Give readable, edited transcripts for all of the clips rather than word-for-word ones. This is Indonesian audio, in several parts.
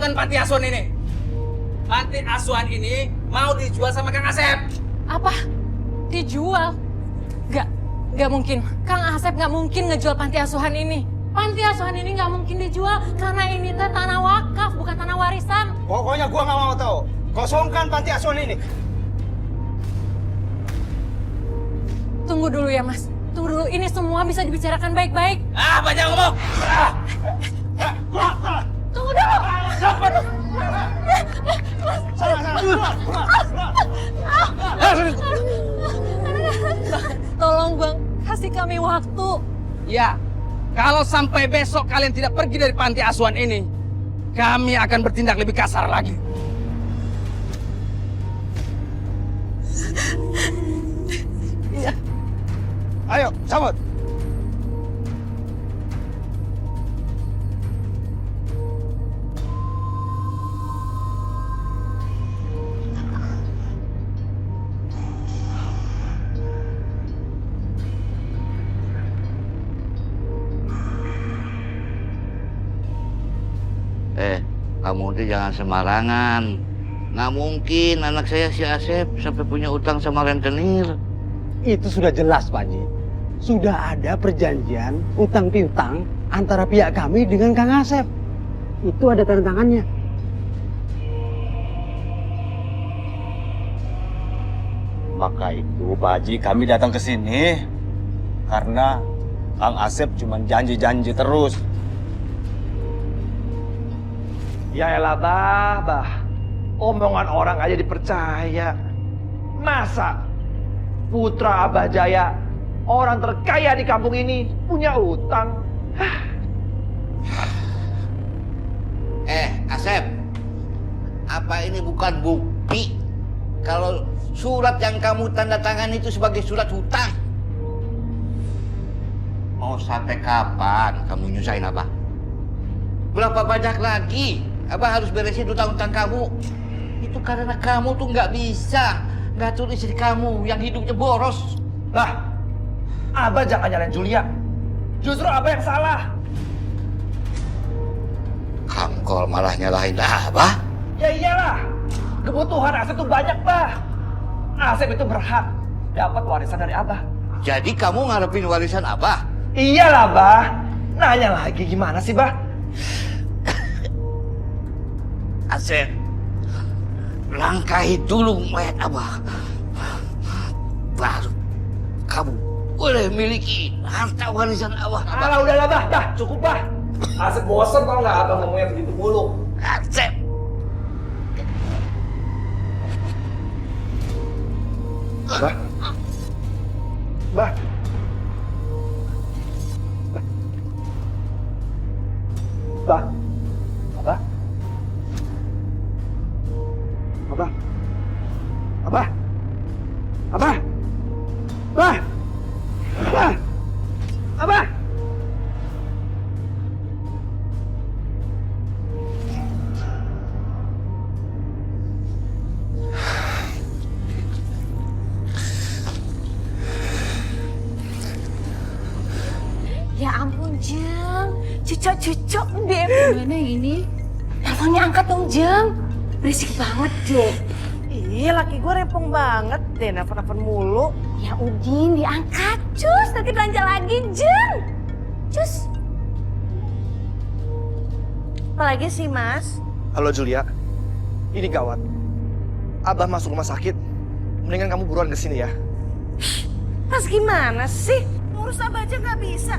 kosongkan panti asuhan ini. Panti asuhan ini mau dijual sama Kang Asep. Apa? Dijual? Gak mungkin. Kang Asep gak mungkin ngejual panti asuhan ini. Panti asuhan ini gak mungkin dijual karena ini teh tanah wakaf, bukan tanah warisan. Pokoknya gua nggak mau tahu. Kosongkan panti asuhan ini. Tunggu dulu ya, Mas. Tunggu dulu, ini semua bisa dibicarakan baik-baik. Banyak ngomong. Tunggu dulu. Tolong Bang, kasih kami waktu. Ya, kalau sampai besok kalian tidak pergi dari panti asuhan ini, kami akan bertindak lebih kasar lagi. Iya. Ayo, cabut. Kamu itu jangan sembarangan. Nggak mungkin anak saya si Asep sampai punya utang sama rentenir. Itu sudah jelas, Pak Haji. Sudah ada perjanjian utang piutang antara pihak kami dengan Kang Asep. Itu ada tanda tangannya. Maka itu Pak Haji kami datang ke sini karena Kang Asep cuma janji-janji terus. Ya elah bah. Omongan orang aja dipercaya. Masa putra Abah Jaya, orang terkaya di kampung ini, punya utang? Asep, apa ini bukan bukti kalau surat yang kamu tanda tangan itu sebagai surat hutang? Mau sampai kapan kamu nyusahin Abah? Berapa banyak lagi Abah harus beresin utang-utang kamu? Itu karena kamu tuh nggak bisa ngatur istri kamu yang hidupnya boros. Lah, Abah jangan nyalain Julia. Justru Abah yang salah. Kamu kalau malah nyalahin Abah? Ya iyalah, kebutuhan Asep itu banyak, Bah. Asep itu berhak dapat warisan dari Abah. Jadi kamu ngarepin warisan Abah? Iyalah, Bah. Nanya lagi gimana sih, Bah? Asep, langkahi dulu mayat Abah. Baru kamu boleh miliki harta warisan Abah. Alah udahlah, Bah. Cukup, Bah. Asep bosan tau nggak Abah ngomongnya begitu mulu. Asep. Bah. Bah. Bah. Abah. Abah. Abah. Abah. Bah. Abah. Abah. Ya ampun, Jeng. Cucok deh. Gimana ini? Teleponnya angkat dong, Jeng. Berisik banget deh. Ih, laki gue rempong banget deh, nelfon-nelfon mulu. Ya Udin, diangkat. Cus, nanti belanja lagi, Jeng. Cus. Apalagi sih, Mas? Halo Julia, ini gawat. Abah masuk rumah sakit. Mendingan kamu buruan kesini ya. Mas gimana sih? Ngurus Abah aja nggak bisa.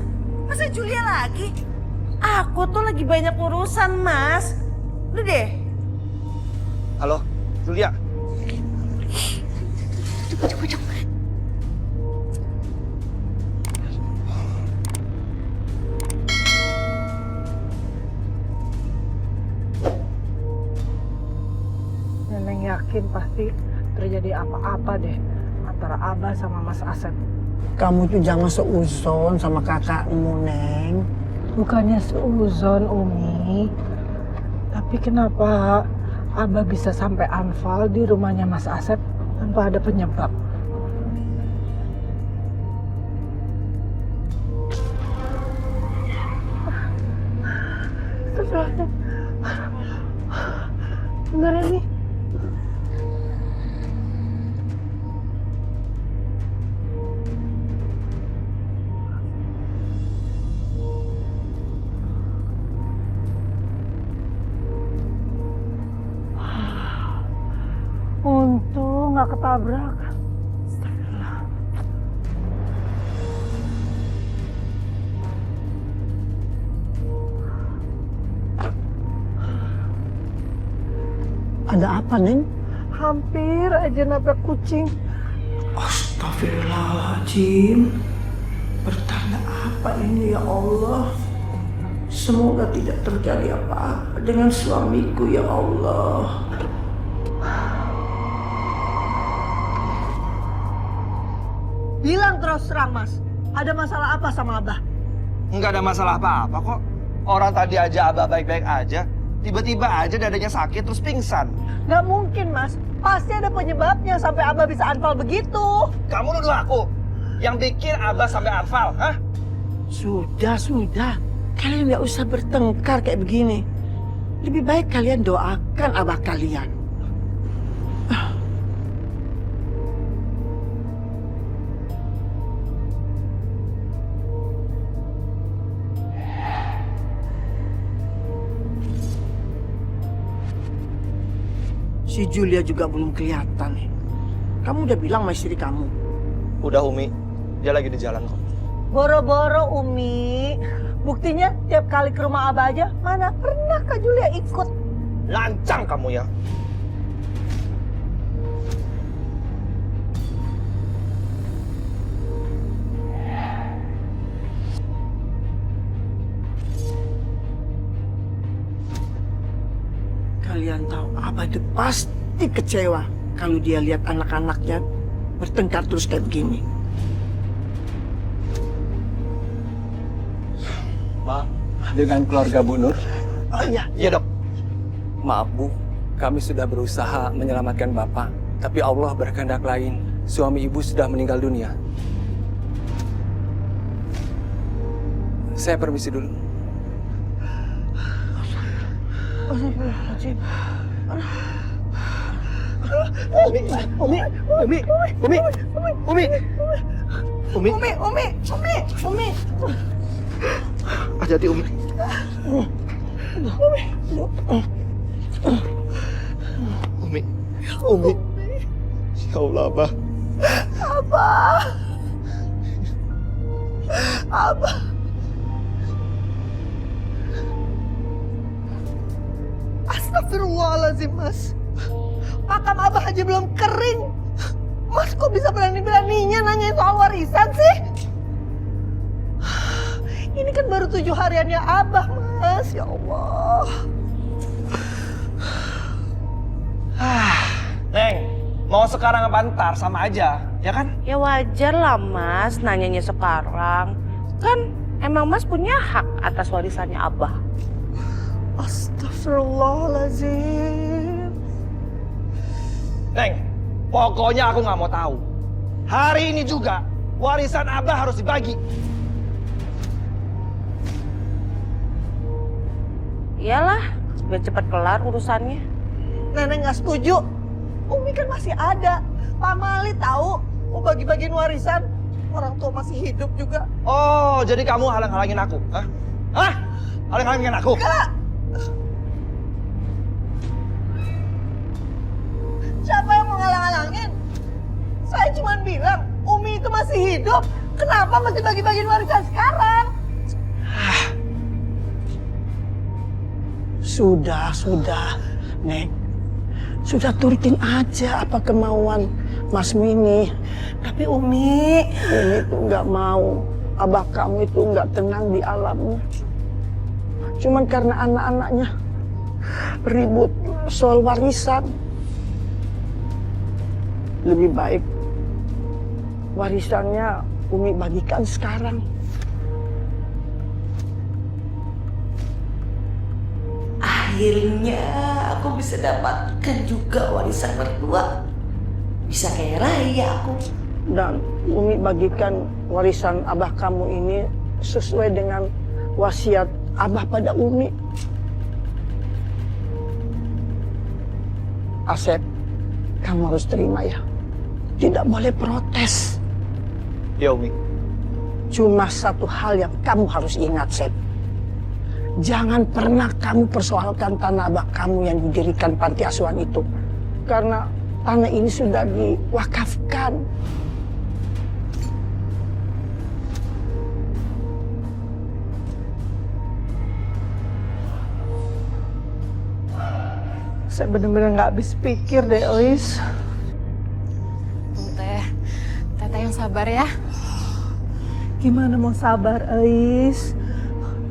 Masa Julia lagi? Aku tuh lagi banyak urusan, Mas. Udah deh. Halo, Julia. Cuk. Neneng yakin pasti terjadi apa-apa deh antara Abah sama Mas Asep. Kamu tuh jangan seuzon sama kakakmu, Neng. Bukannya seuzon, Umi. Tapi kenapa Abah bisa sampai anfal di rumahnya Mas Asep tanpa ada penyebab? Bentar ya nih. Untung nggak ketabrak. Astagfirullah. Ada apa, Neng? Hampir aja nabrak kucing. Astagfirullahaladzim. Bertanda apa ini ya Allah? Semoga tidak terjadi apa-apa dengan suamiku ya Allah. Bilang terus terang, Mas. Ada masalah apa sama Abah? Nggak ada masalah apa-apa kok. Orang tadi aja Abah baik-baik aja. Tiba-tiba aja dadanya sakit terus pingsan. Nggak mungkin, Mas. Pasti ada penyebabnya sampai Abah bisa anfal begitu. Kamu nuduh aku yang bikin Abah sampai anfal, hah? Sudah. Kalian nggak usah bertengkar kayak begini. Lebih baik kalian doakan Abah kalian. Si Julia juga belum kelihatan nih. Kamu udah bilang sama istri kamu? Udah Umi, dia lagi di jalan kok. Boro-boro Umi. Buktinya tiap kali ke rumah Abah aja, mana pernah Kak Julia ikut? Lancang kamu ya. Kalian tahu Abah itu pasti kecewa kalau dia lihat anak-anaknya bertengkar terus kayak begini. Pak, dengan keluarga Bu Nur. Oh iya. Iya dok. Maaf Bu, kami sudah berusaha menyelamatkan Bapak. Tapi Allah berkehendak lain. Suami Ibu sudah meninggal dunia. Saya permisi dulu. Umi. Hati-hati Umi. Umi. Ya Allah, Abah. Abah. Astagfirullahaladzim, Mas. Makam Abah aja belum kering. Mas kok bisa berani-beraninya nanyain soal warisan sih? Ini kan baru 7 hariannya Abah, Mas. Ya Allah. Neng, mau sekarang apa ntar sama aja, ya kan? Ya wajar lah Mas, nanyanya sekarang. Kan emang Mas punya hak atas warisannya Abah. Astagfirullahaladzim. Neng, pokoknya aku nggak mau tahu. Hari ini juga warisan Abah harus dibagi. Iyalah, biar cepat kelar urusannya. Nenek nggak setuju. Umi kan masih ada. Pak Mali tahu mau bagi-bagiin warisan. Orang tua masih hidup juga. Oh, jadi kamu halang-halangin aku, hah? Hah? Halang-halangin aku? Enggak. Siapa yang mau ngalang-halangin? Saya cuma bilang Umi itu masih hidup. Kenapa masih bagi-bagiin warisan sekarang? Sudah, Nek. Sudah turutin aja apa kemauan Mas Mini. Tapi Umi tuh nggak mau. Abah kamu itu nggak tenang di alamnya. Cuman karena anak-anaknya ribut soal warisan. Lebih baik warisannya Umi bagikan sekarang. Akhirnya aku bisa dapatkan juga warisan mertua. Bisa kayak raya aku. Dan Umi bagikan warisan Abah kamu ini sesuai dengan wasiat Abah pada Umi. Asep, kamu harus terima ya. Tidak boleh protes. Ya Umi. Cuma satu hal yang kamu harus ingat, Sep. Jangan pernah kamu persoalkan tanah abah kamu yang didirikan panti asuhan itu. Karena tanah ini sudah diwakafkan. Saya benar-benar nggak habis pikir deh, Ois. Teteh yang sabar ya. Gimana mau sabar, Ois?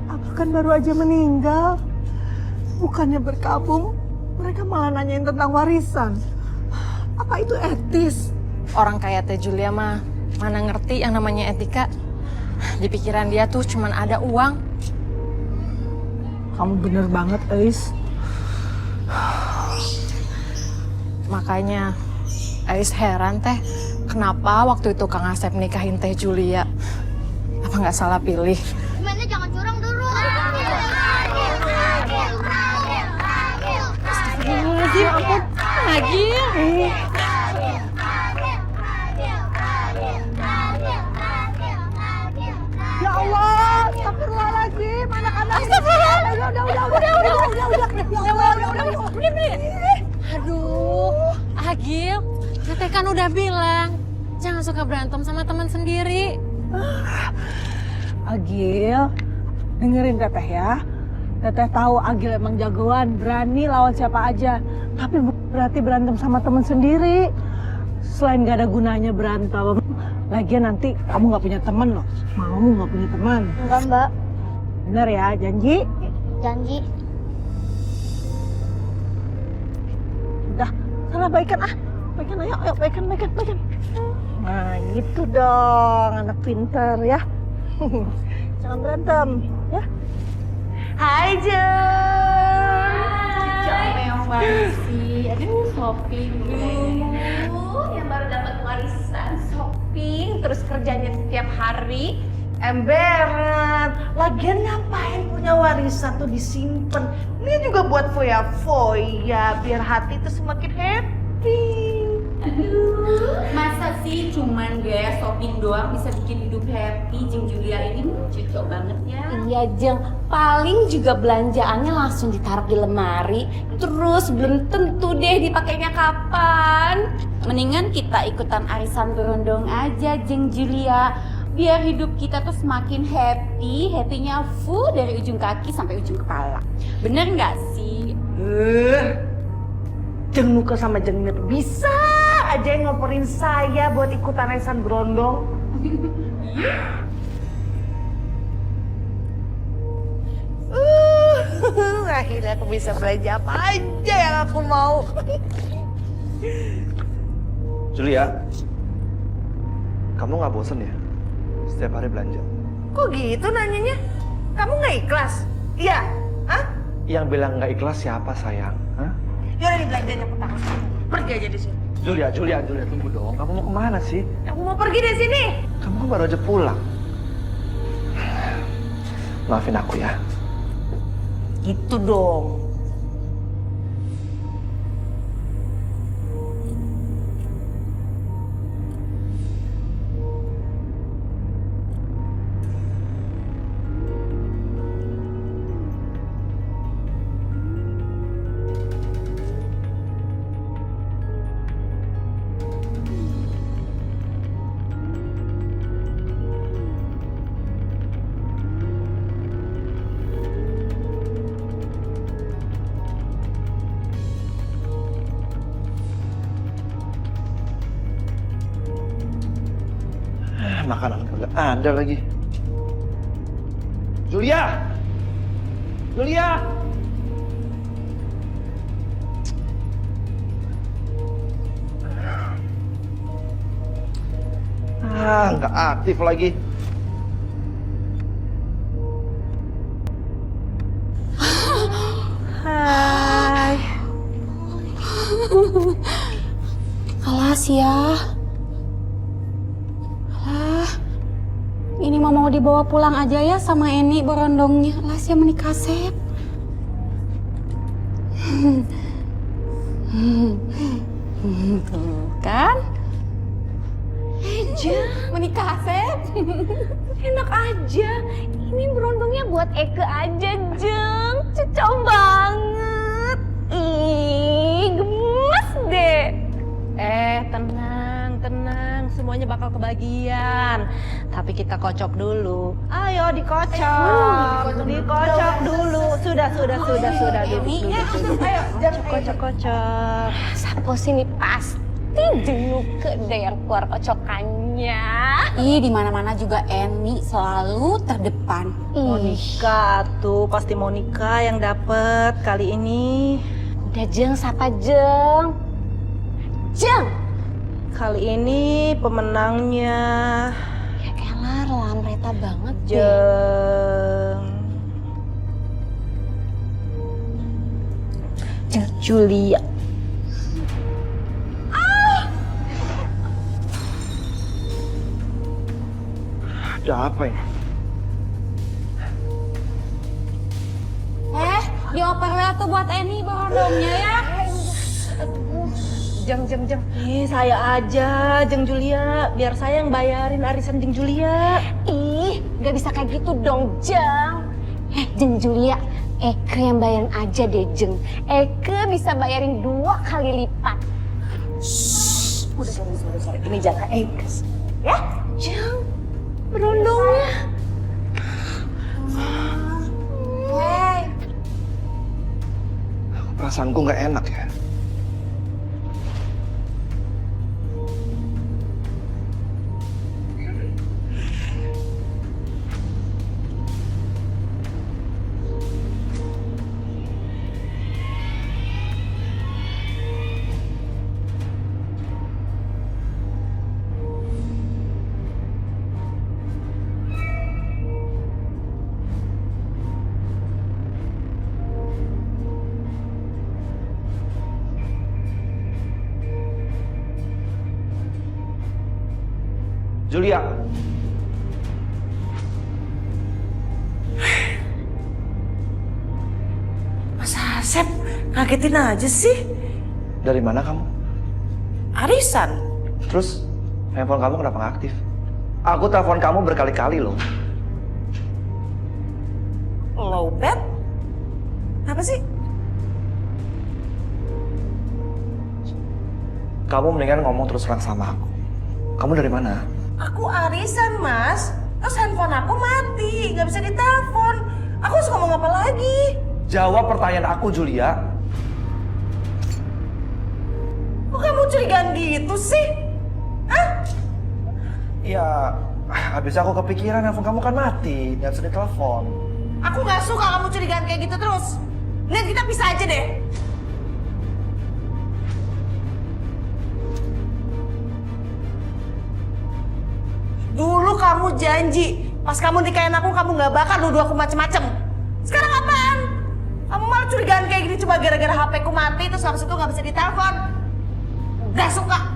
Abah kan baru aja meninggal. Bukannya berkabung, mereka malah nanyain tentang warisan. Apa itu etis? Orang kayak Teh Julia mah mana ngerti yang namanya etika. Di pikiran dia tuh cuman ada uang. Kamu bener banget, Ois. Makanya Ais heran Teh, kenapa waktu itu Kang Asep nikahin Teh Julia? Apa nggak salah pilih? Gimana jangan curang dulu. Astagfirullahaladzim, ampun. Agil. Ya Allah, astagfirullahaladzim, anak-anak. Udah. Aduh, Agil, Teteh kan udah bilang jangan suka berantem sama teman sendiri. Agil, dengerin Teteh ya. Teteh tahu Agil emang jagoan, berani lawan siapa aja. Tapi berarti berantem sama teman sendiri. Selain gak ada gunanya berantem, lagian nanti kamu gak punya teman loh. Mau gak punya teman? Enggak, Mbak. Bener ya, janji? Janji. Udah, sana baikan ah. Baikan ayo, baikan. Nah gitu dong, anak pintar ya. Jangan berantem, ya. Hai Jun. Yang baru sih, aduh shopping dulu, yang baru dapat warisan shopping, terus kerjanya setiap hari. Emberan, lagian ngapain punya warisan tuh disimpan? Ini juga buat foya-foya, biar hati tuh semakin happy. Aduh, masa sih cuman gaya shopping doang bisa bikin hidup happy? Jeng Julia ini cocok banget ya. Iya, Jeng. Paling juga belanjaannya langsung ditaruh di lemari. Terus belum tentu deh dipakainya kapan. Mendingan kita ikutan arisan berondong aja, Jeng Julia. Biar hidup kita tuh semakin happy, happy-nya full dari ujung kaki sampai ujung kepala. Bener nggak sih? Jeng Nuka sama Jeng Mir bisa aja yang ngoporin saya buat ikutan arisan berondong. Akhirnya aku bisa belanja apa aja yang aku mau. Julia, kamu nggak bosen ya setiap hari belanja? Kok gitu nanyanya? Kamu nggak ikhlas? Iya? Hah? Yang bilang nggak ikhlas siapa sayang? Hah? Yaudah nih belanjanya petang. Pergi aja di sini. Julia, tunggu dong. Kamu mau kemana sih? Aku mau pergi dari sini. Kamu kan baru aja pulang. Maafin aku ya. Gitu dong. Makanan kagak ada lagi. Julia! Nggak aktif lagi. Hai. Alas ya. Ini mau dibawa pulang aja ya sama Eni berondongnya. Alas ya menikah Sep. Kan? Jeng, menikah Asep? Enak aja. Ini berondongnya buat Eke aja, Jeng. Cocok banget. Ih, gemes deh. Tenang. Semuanya bakal kebagian. Tapi kita kocok dulu. Ayo dikocok. Dikocok dulu. Sudah. Duduk. Ayo, kocok. Sapo sini pasti jenuh deh yang keluar kocokannya. Ih, di mana-mana juga Eni selalu terdepan. Monika tuh, pasti Monika yang dapet kali ini. Udah Jeng, siapa Jeng? Jeng! Kali ini pemenangnya Ya elah, lamreta banget deh. Jeng Julia. Ada apa ini? Dioper tuh buat Eni berondongnya ya. Jeng. Saya aja, Jeng Julia. Biar saya yang bayarin arisan Jeng Julia. Ih, gak bisa kayak gitu dong, Jeng. Jeng Julia, Eke yang bayarin aja deh, Jeng. Eke bisa bayarin 2 kali lipat. Udah, sorry. Ini jatah Eke. Ya? Jeng, berondongnya. Perasaanku nggak enak ya. Julia. Mas Asep, ngagetin aja sih. Dari mana kamu? Arisan. Terus handphone kamu kenapa nggak aktif? Aku telepon kamu berkali-kali loh. Lowbat? Apa sih? Kamu mendingan ngomong terus terang sama aku. Kamu dari mana? Aku arisan, Mas. Terus handphone aku mati, nggak bisa ditelepon. Aku harus ngomong apa lagi? Jawab pertanyaan aku, Julia. Kok kamu curigaan gitu sih? Hah? Ya, habis aku kepikiran handphone kamu kan mati, nggak bisa ditelepon. Aku nggak suka kamu curigaan kayak gitu terus. Nih kita pisah aja deh. Dulu kamu janji, pas kamu nikahin aku kamu nggak bakal nuduh aku macem-macem. Sekarang apaan? Kamu malah curigaan kayak gini cuma gara-gara HP ku mati terus habis itu nggak bisa ditelepon. Gak suka.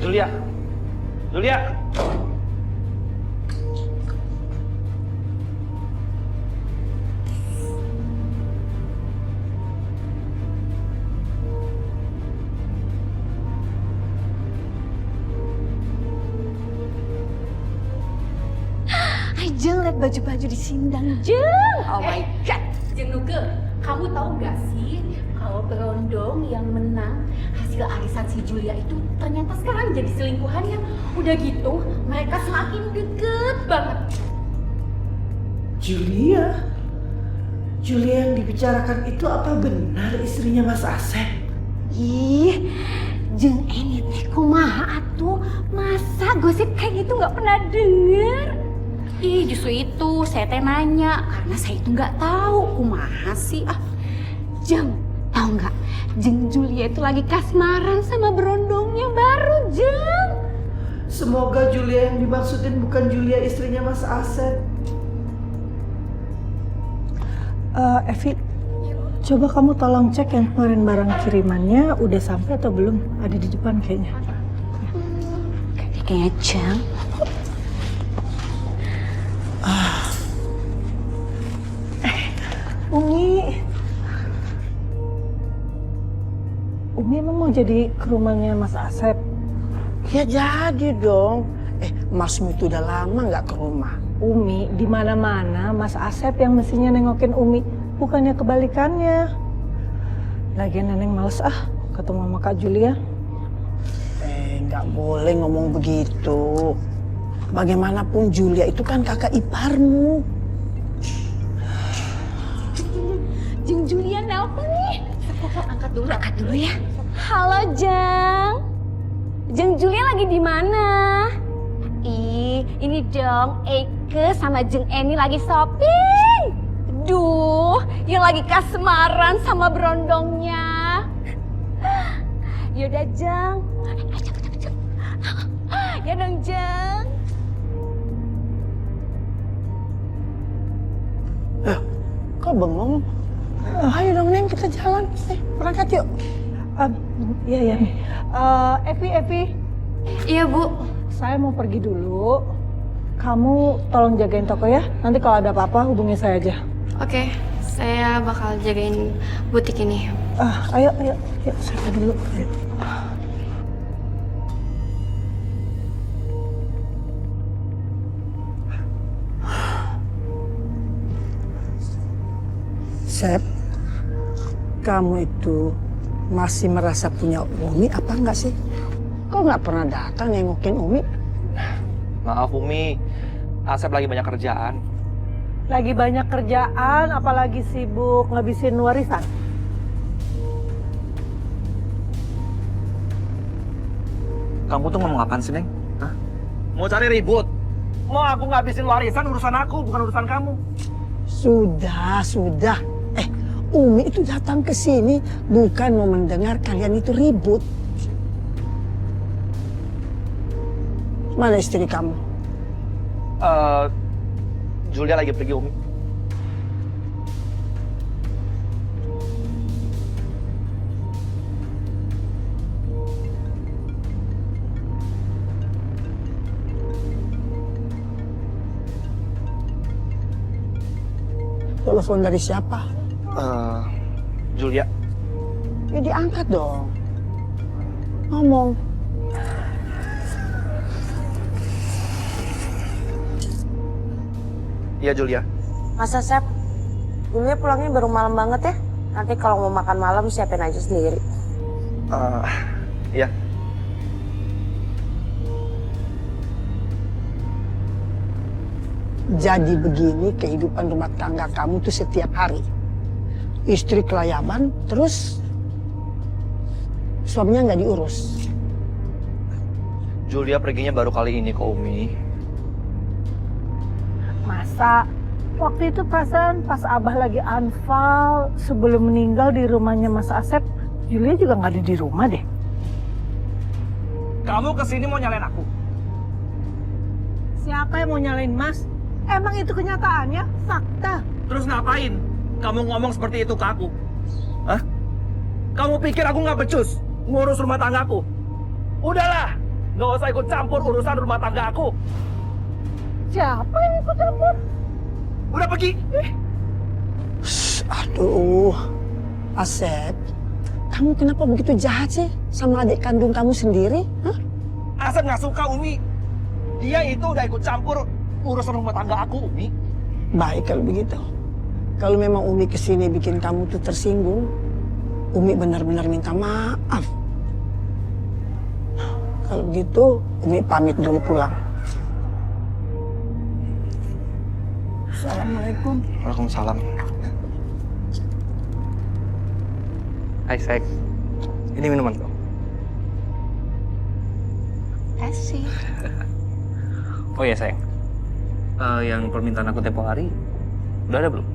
Julia. Jeng, lihat baju-baju di sindang, Jeng. Oh my God, Jeng Nuke, kamu tahu nggak sih kalau berondong yang menang hasil arisan si Julia itu ternyata sekarang jadi selingkuhannya. Udah gitu, mereka semakin deket banget. Julia yang dibicarakan itu apa benar istrinya Mas Asep? Ih, Jeng Eni teh kumaha atuh? Masa gosip kayak gitu nggak pernah denger? Ih, justru itu saya teh nanya karena saya itu nggak tahu kumaha sih. Jeng, tahu nggak? Jeng Julia itu lagi kasmaran sama berondongnya baru, Jeng. Semoga Julia yang dimaksudin bukan Julia istrinya Mas Asep. Evi, coba kamu tolong cek yang kemarin barang kirimannya udah sampai atau belum? Ada di depan kayaknya. Kayaknya Jeng. Umi. Umi emang mau jadi ke rumahnya Mas Asep? Ya jadi dong. Masmu itu udah lama nggak ke rumah. Umi, di mana-mana Mas Asep yang mestinya nengokin Umi, bukannya kebalikannya. Lagian Neneng males ketemu sama Kak Julia. Nggak boleh ngomong begitu. Bagaimanapun Julia itu kan kakak iparmu. Jeng Julia nelpon nih. Angkat dulu ya. Halo Jeng. Jeng Julia lagi di mana? Ih, ini dong Eike sama Jeng Eni lagi shopping. Duh, yang lagi kasmaran sama berondongnya. Yaudah Jeng. Cepet. Ya dong Jeng. Kok bengong? Ayo dong Neng, kita jalan. Berangkat yuk. Iya. Evi. Iya, Bu. Saya mau pergi dulu. Kamu tolong jagain toko ya. Nanti kalau ada apa-apa hubungi saya aja. Oke, saya bakal jagain butik ini. Ayo, saya dulu. Ayo. Sep, kamu itu masih merasa punya Umi apa enggak sih? Kok nggak pernah datang nengokin Umi? Maaf Umi, Asep lagi banyak kerjaan. Lagi banyak kerjaan, apalagi sibuk ngabisin warisan. Kamu tuh ngomong apaan sih, Neng? Hah? Mau cari ribut? Mau aku ngabisin warisan urusan aku, bukan urusan kamu. Sudah. Umi itu datang ke sini bukan mau mendengar kalian itu ribut. Mana istri kamu? Julia lagi pergi, Umi. Telepon dari siapa? Julia. Ya diangkat dong. Ngomong. Iya, Julia. Mas Asep, Julia pulangnya baru malam banget ya. Nanti kalau mau makan malam siapin aja sendiri. Iya. Jadi begini kehidupan rumah tangga kamu tuh setiap hari. Istri kelayaban, terus suaminya nggak diurus. Julia perginya baru kali ini ke Umi. Masa? Waktu itu perasaan pas Abah lagi anfal sebelum meninggal di rumahnya Mas Asep, Julia juga nggak ada di rumah deh. Kamu kesini mau nyalain aku? Siapa yang mau nyalain Mas? Emang itu kenyataannya, fakta. Terus ngapain? Kamu ngomong seperti itu ke aku? Hah? Kamu pikir aku nggak becus ngurus rumah tanggaku? Udahlah, nggak usah ikut campur urusan rumah tangga aku. Siapa yang ikut campur? Udah pergi. Aduh, Asep, kamu kenapa begitu jahat sih sama adik kandung kamu sendiri? Hah? Asep nggak suka Umi. Dia itu udah ikut campur urusan rumah tangga aku, Umi. Baik kalau begitu. Kalau memang Umi kesini bikin kamu tuh tersinggung, Umi benar-benar minta maaf. Kalau begitu, Umi pamit dulu pulang. Assalamualaikum. Waalaikumsalam. Hai, Sek. Ini minuman kau. Kasih. Oh iya, sayang. Yang permintaan aku tempo hari, udah ada belum?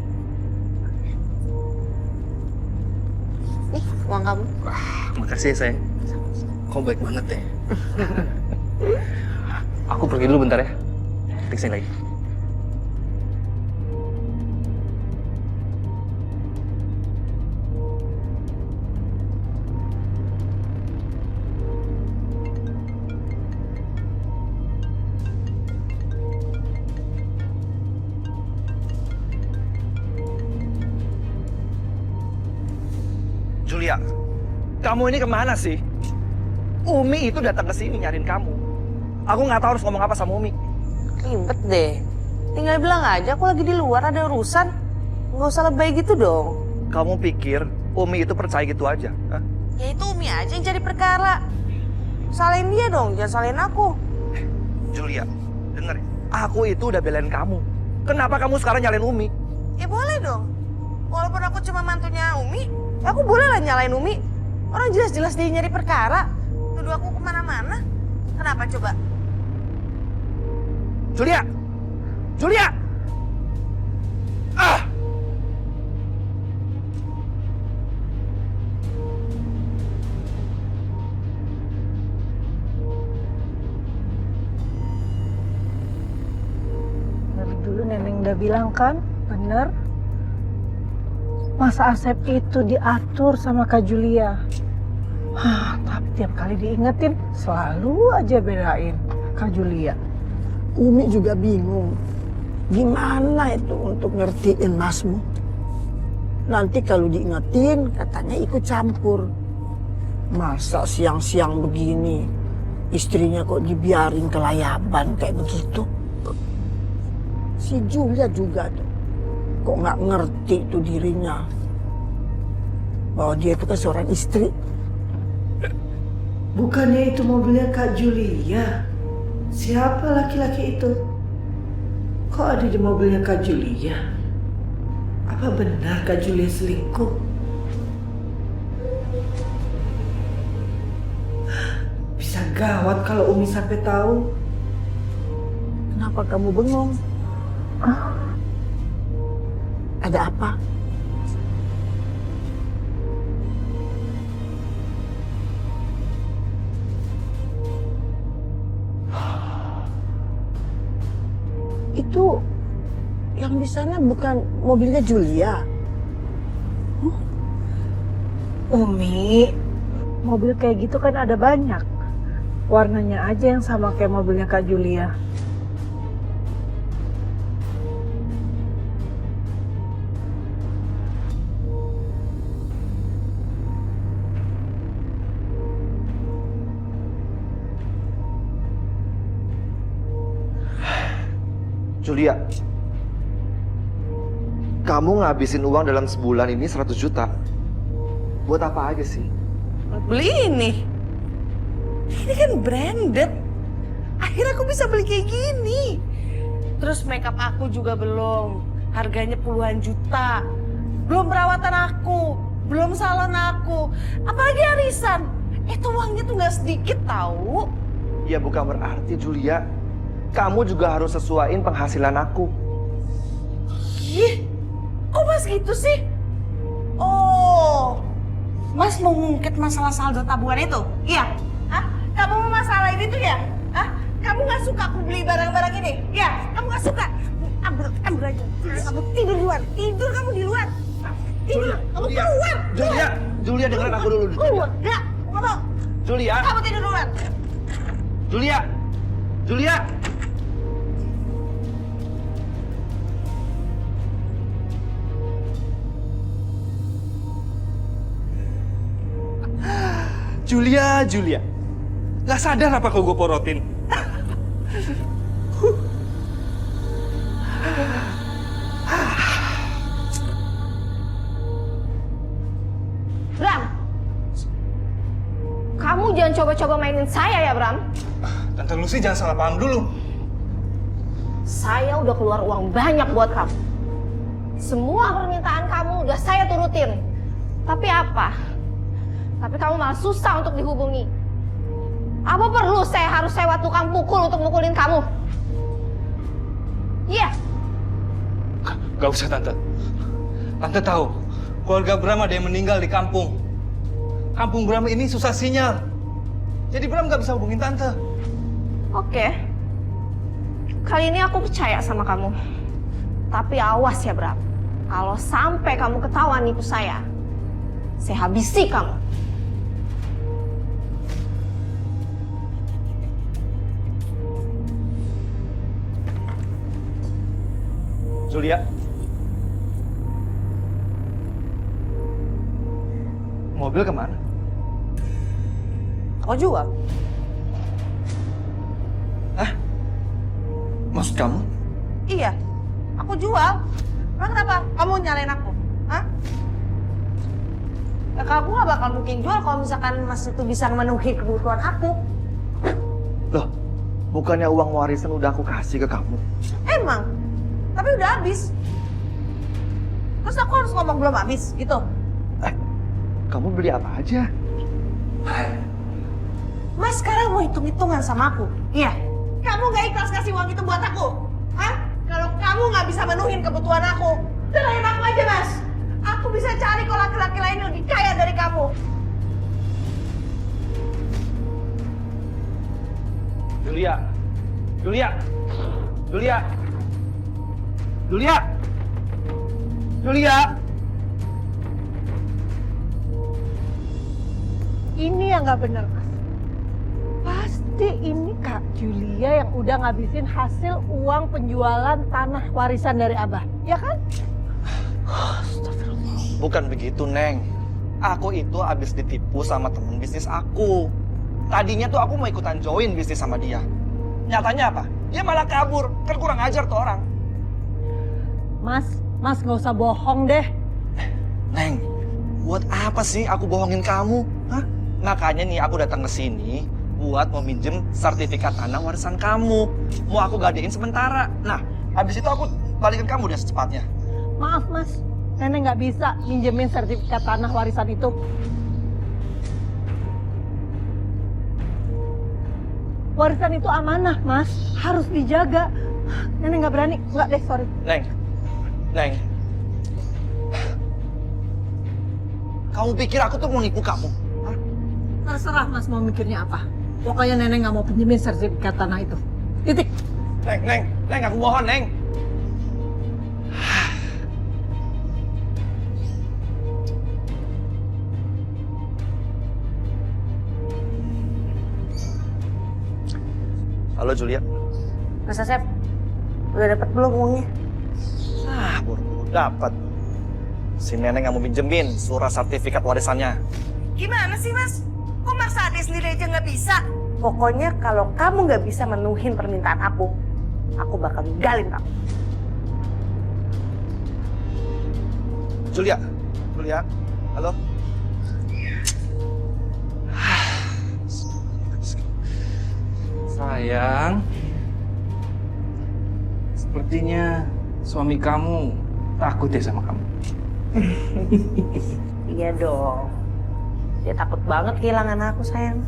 Nih, uang kamu. Wah, makasih ya, sayang. Kau baik banget deh. Aku pergi dulu bentar ya. Fixin lagi. Julia, Kamu ini kemana sih? Umi itu datang ke sini nyariin kamu. Aku nggak tahu harus ngomong apa sama Umi. Ribet deh. Tinggal bilang aja aku lagi di luar ada urusan. Nggak usah lebay gitu dong. Kamu pikir Umi itu percaya gitu aja? Hah? Ya itu Umi aja yang jadi perkara. Salahin dia dong, jangan salahin aku. Julia, denger ya. Aku itu udah belain kamu. Kenapa kamu sekarang nyalain Umi? Ya boleh dong. Walaupun aku cuma mantunya Umi, ya aku boleh lah nyalain Umi. Orang jelas-jelas dia nyari perkara. Tuduh aku kemana-mana. Kenapa coba? Julia! Julia! Ah! Dari dulu Neneng udah bilang kan, bener. Mas Asep itu diatur sama Kak Julia. Tapi tiap kali diingetin, selalu aja bedain Kak Julia. Umi juga bingung. Gimana itu untuk ngertiin Masmu? Nanti kalau diingetin, katanya ikut campur. Masa siang-siang begini, istrinya kok dibiarin kelayaban kayak begitu? Si Julia juga tuh, kok nggak ngerti tuh dirinya. Bahwa dia itu kan seorang istri. Bukannya itu mobilnya Kak Julia? Siapa laki-laki itu? Kok ada di mobilnya Kak Julia? Apa benar Kak Julia selingkuh? Bisa gawat kalau Umi sampai tahu. Kenapa kamu bengong? Ada apa? Itu yang di sana bukan mobilnya Julia. Umi, mobil kayak gitu kan ada banyak. Warnanya aja yang sama kayak mobilnya Kak Julia. Julia, kamu ngabisin uang dalam sebulan ini 100 juta. Buat apa aja sih? Beli ini. Ini kan branded. Akhirnya aku bisa beli kayak gini. Terus makeup aku juga belum. Harganya puluhan juta. Belum perawatan aku. Belum salon aku. Apalagi arisan. Itu uangnya tuh nggak sedikit tahu. Ya bukan berarti Julia, kamu juga harus sesuaiin penghasilan aku. Ih, kok Mas gitu sih? Oh, Mas mau ngungkit masalah saldo tabungan itu? Iya? Hah? Kamu mau masalah ini tuh ya? Hah? Kamu nggak suka aku beli barang-barang ini? Ya? Kamu nggak suka? Ambil aja. Kamu tidur di luar. Tidur kamu di luar. Tidur. Kamu keluar. Julia dengerin aku dulu. Keluar. Enggak. Ngomong. Julia. Kamu tidur di luar. Julia. Julia. Gak sadar apa kau gue porotin? Bram, kamu jangan coba-coba mainin saya ya, Bram. Tante Lucy jangan salah paham dulu. Saya udah keluar uang banyak buat kamu. Semua permintaan kamu udah saya turutin. Tapi apa? Tapi kamu malah susah untuk dihubungi. Apa perlu saya harus sewa tukang pukul untuk mukulin kamu? Iya. Gak usah, Tante. Tante tahu, keluarga Bram ada yang meninggal di kampung. Kampung Bram ini susah sinyal. Jadi Bram gak bisa hubungin Tante. Oke. Kali ini aku percaya sama kamu. Tapi awas ya, Bram. Kalau sampai kamu ketahuan nipu saya habisi kamu. Julia. Mobil kemana? Aku jual. Maksud kamu? Iya, aku jual. Emang kenapa? Kamu nyalain aku? Hah? Ya, kamu gak bakal mungkin jual kalau misalkan Mas itu bisa memenuhi kebutuhan aku. Loh, bukannya uang warisan udah aku kasih ke kamu? Emang, tapi udah habis. Terus aku harus ngomong belum habis, gitu? Kamu beli apa aja? Mas sekarang mau hitung-hitungan sama aku? Iya. Kamu gak ikhlas kasih uang itu buat aku? Hah? Kalau kamu gak bisa menuhin kebutuhan aku, serahin aku aja, Mas. Aku bisa cari kok laki-laki lain yang lebih kaya dari kamu. Julia! Julia! Julia! Julia! Julia! Ini yang nggak benar, Mas. Pasti ini Kak Julia yang udah ngabisin hasil uang penjualan tanah warisan dari Abah, ya kan? Bukan begitu, Neng. Aku itu habis ditipu sama temen bisnis aku. Tadinya tuh aku mau ikutan join bisnis sama dia. Nyatanya apa? Dia malah kabur. Kan kurang ajar tuh orang. Mas nggak usah bohong deh. Neng, buat apa sih aku bohongin kamu? Hah? Makanya nih aku datang ke sini buat mau minjem sertifikat tanah warisan kamu. Mau aku gadein sementara. Nah, habis itu aku balikin kamu deh secepatnya. Maaf, Mas. Nenek nggak bisa minjemin sertifikat tanah warisan itu. Warisan itu amanah, Mas. Harus dijaga. Nenek nggak berani. Nggak deh, sorry. Neng. Kamu pikir aku tuh mau nipu kamu? Hah? Terserah Mas mau mikirnya apa. Pokoknya Nenek nggak mau pinjemin sertifikat tanah itu. Titik. Neng, aku mohon, Neng. Halo Julia. Mas Asep, udah dapat belum uangnya? Baru dapat. Si Nenek nggak mau pinjemin surat sertifikat warisannya. Gimana sih, Mas? Kok maksa adik sendiri aja nggak bisa? Pokoknya kalau kamu nggak bisa menuhin permintaan aku bakal ninggalin kamu. Julia, halo. Sayang, sepertinya suami kamu takut ya sama kamu. Iya dong. Dia takut banget kehilangan aku, sayang.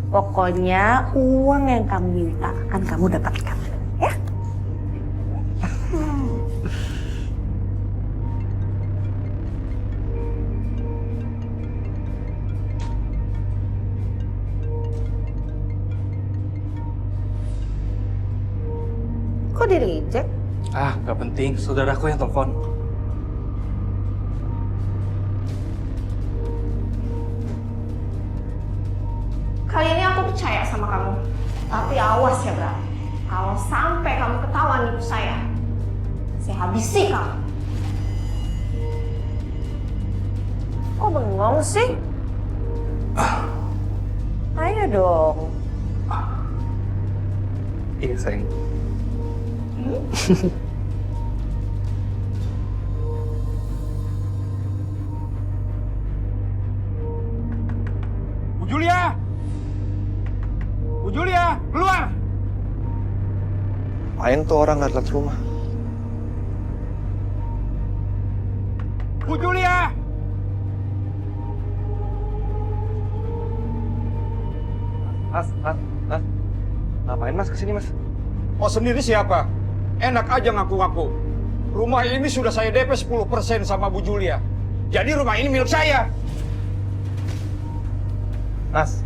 Pokoknya uang yang kamu minta akan kamu dapatkan. Ya? Kok di-reject? Gak penting. Saudaraku yang telepon. Kali ini aku percaya sama kamu. Tapi awas ya, Bra. Kalau sampai kamu ketahuan nipu saya habisi kamu. Kok bengong sih? Ayo dong. Iya, sayang. Bu Julia, keluar! Main tuh orang liat rumah. Bu Julia! Mas. Ngapain Mas kesini, Mas? Oh, sendiri siapa? Enak aja ngaku-ngaku. Rumah ini sudah saya DP 10% sama Bu Julia. Jadi rumah ini milik saya. Mas,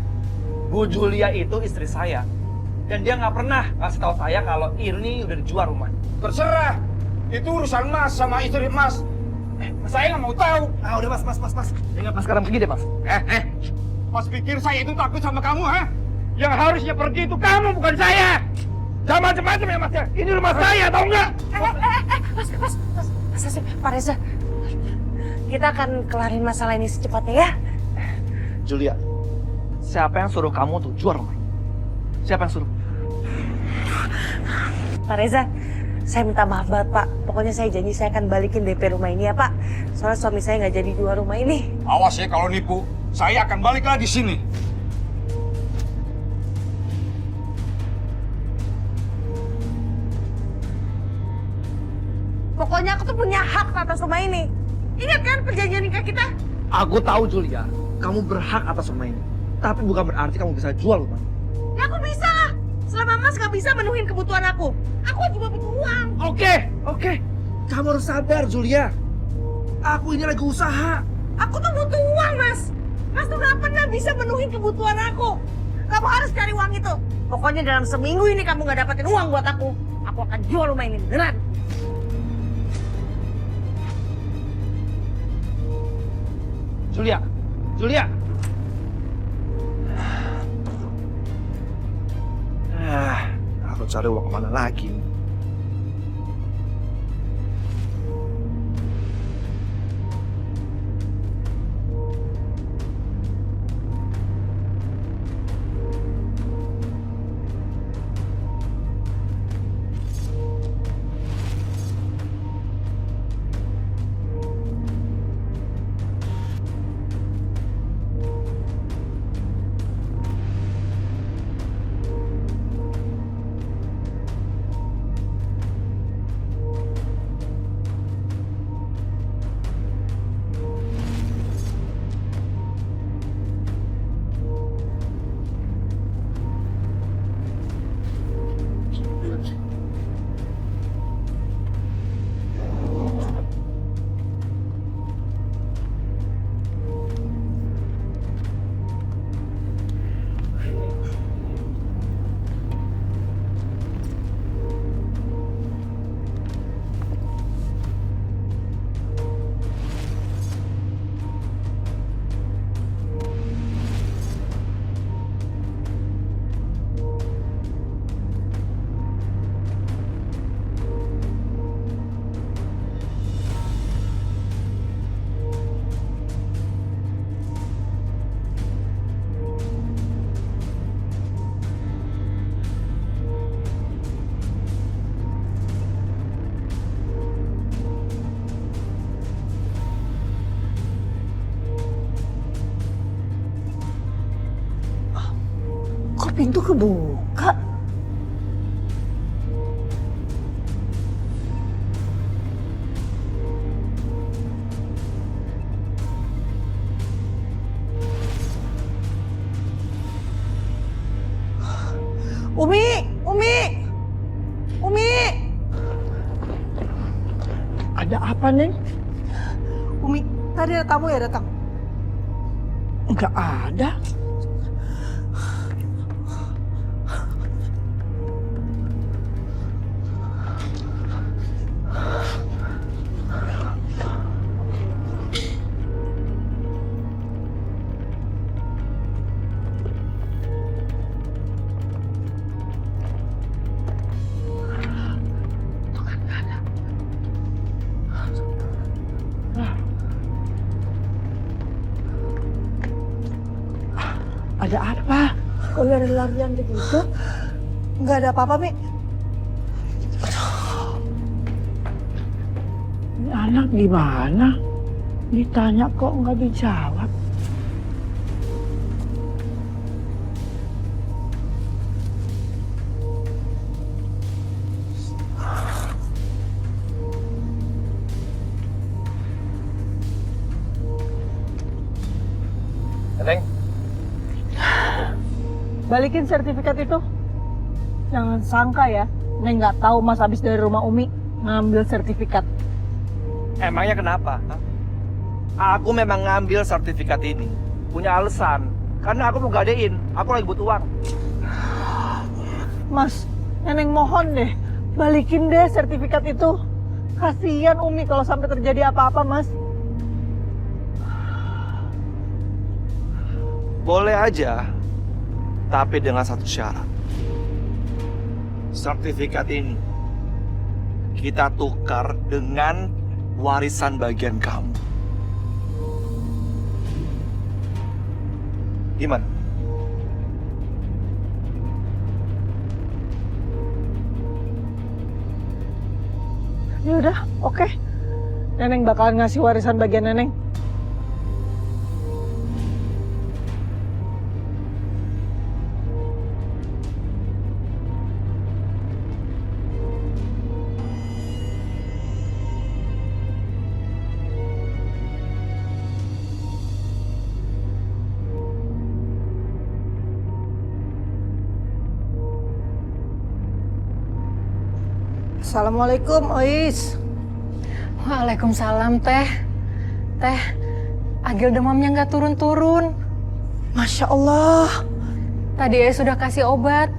Bu Julia itu istri saya. Dan dia nggak pernah ngasih tahu saya kalau ini udah dijual rumah. Terserah. Itu urusan Mas sama istri Mas. Saya nggak mau tahu. Udah Mas. Ingat Mas sekarang pergi deh, Mas. Mas pikir saya itu takut sama kamu, ha? Yang harusnya pergi itu kamu, bukan saya. Jangan macam-macam ya, Mas ya. Ini rumah saya, tahu nggak? Mas Asep, Pak Reza. Kita akan kelarin masalah ini secepatnya ya. Julia, siapa yang suruh kamu tuh jual rumah ini? Siapa yang suruh? Pak Reza, saya minta maaf banget Pak. Pokoknya saya janji saya akan balikin DP rumah ini ya Pak. Soalnya suami saya nggak jadi jual rumah ini. Awas ya kalau nipu, saya akan balik lagi sini. Pokoknya aku tuh punya hak atas rumah ini. Ingat kan perjanjian nikah kita? Aku tahu Julia, kamu berhak atas rumah ini. Tapi bukan berarti kamu bisa jual rumah ini. Ya aku bisa lah. Selama Mas nggak bisa menuhin kebutuhan aku juga butuh uang. Oke. Kamu harus sabar Julia. Aku ini lagi usaha. Aku tuh butuh uang Mas. Mas tuh nggak pernah bisa menuhin kebutuhan aku. Kamu harus cari uang itu. Pokoknya dalam seminggu ini kamu nggak dapetin uang buat aku akan jual rumah ini beneran. Julia. Aku cari uang kemana lagi? Pintu kebuka. Umi. Ada apa, Neng? Umi, tadi ada tamu ya datang? Enggak ada. Ada apa? Kok lari-larian begitu? Nggak ada apa-apa, Mi. Ini anak gimana? Ditanya kok nggak dijawab? Neng. Balikin sertifikat itu. Jangan sangka ya, Neng nggak tahu Mas habis dari rumah Umi ngambil sertifikat. Emangnya kenapa? Hah? Aku memang ngambil sertifikat ini. Punya alasan. Karena aku mau gadein. Aku lagi butuh uang. Mas, Neneng mohon deh, balikin deh sertifikat itu. Kasihan Umi kalau sampai terjadi apa-apa, Mas. Boleh aja, tapi dengan satu syarat. Sertifikat ini kita tukar dengan warisan bagian kamu. Gimana? Ya udah, oke. Neneng bakalan ngasih warisan bagian Neneng. Assalamualaikum, Ois. Waalaikumsalam, Teh. Teh, Agil demamnya nggak turun-turun. Masya Allah. Tadi sudah kasih obat,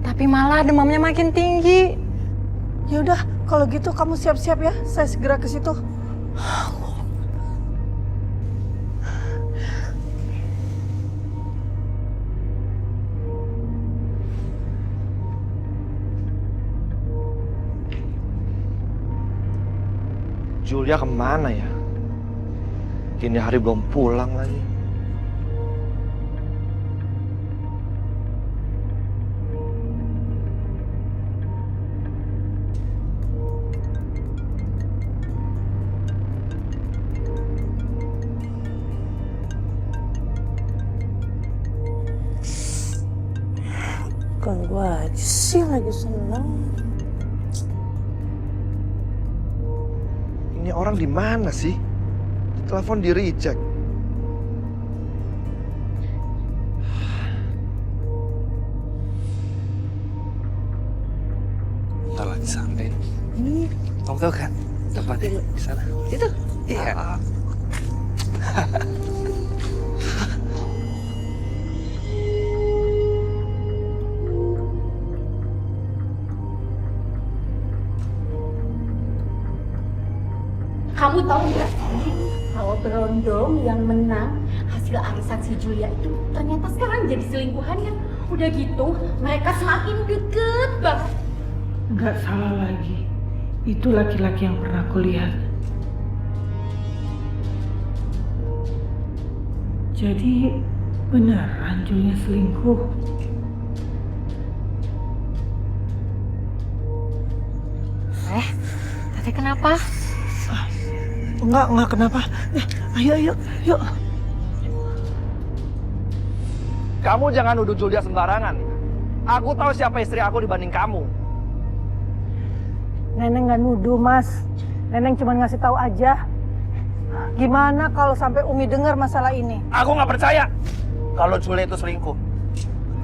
tapi malah demamnya makin tinggi. Ya udah, kalau gitu kamu siap-siap ya. Saya segera ke situ. Julia kemana ya? Kini hari belum pulang lagi. Kan gua aja sih lagi seneng. Ini orang di mana sih? Telepon di reject. Ntar lagi sampai. Kamu tahu kan? Tempatnya di sana. Itu? Iya. Kamu tahu nggak sih kalau berondong yang menang hasil arisan si Julia itu ternyata sekarang jadi selingkuhannya. Udah gitu mereka semakin deket banget. Nggak salah lagi. Itu laki-laki yang pernah aku lihat. Jadi beneran Julia selingkuh. Tadi kenapa? Enggak kenapa. Ayo. Kamu jangan nuduh Julia sembarangan. Aku tahu siapa istri aku dibanding kamu. Neneng nggak nuduh, Mas. Neneng cuma ngasih tahu aja. Gimana kalau sampai Umi dengar masalah ini? Aku nggak percaya kalau Julia itu selingkuh.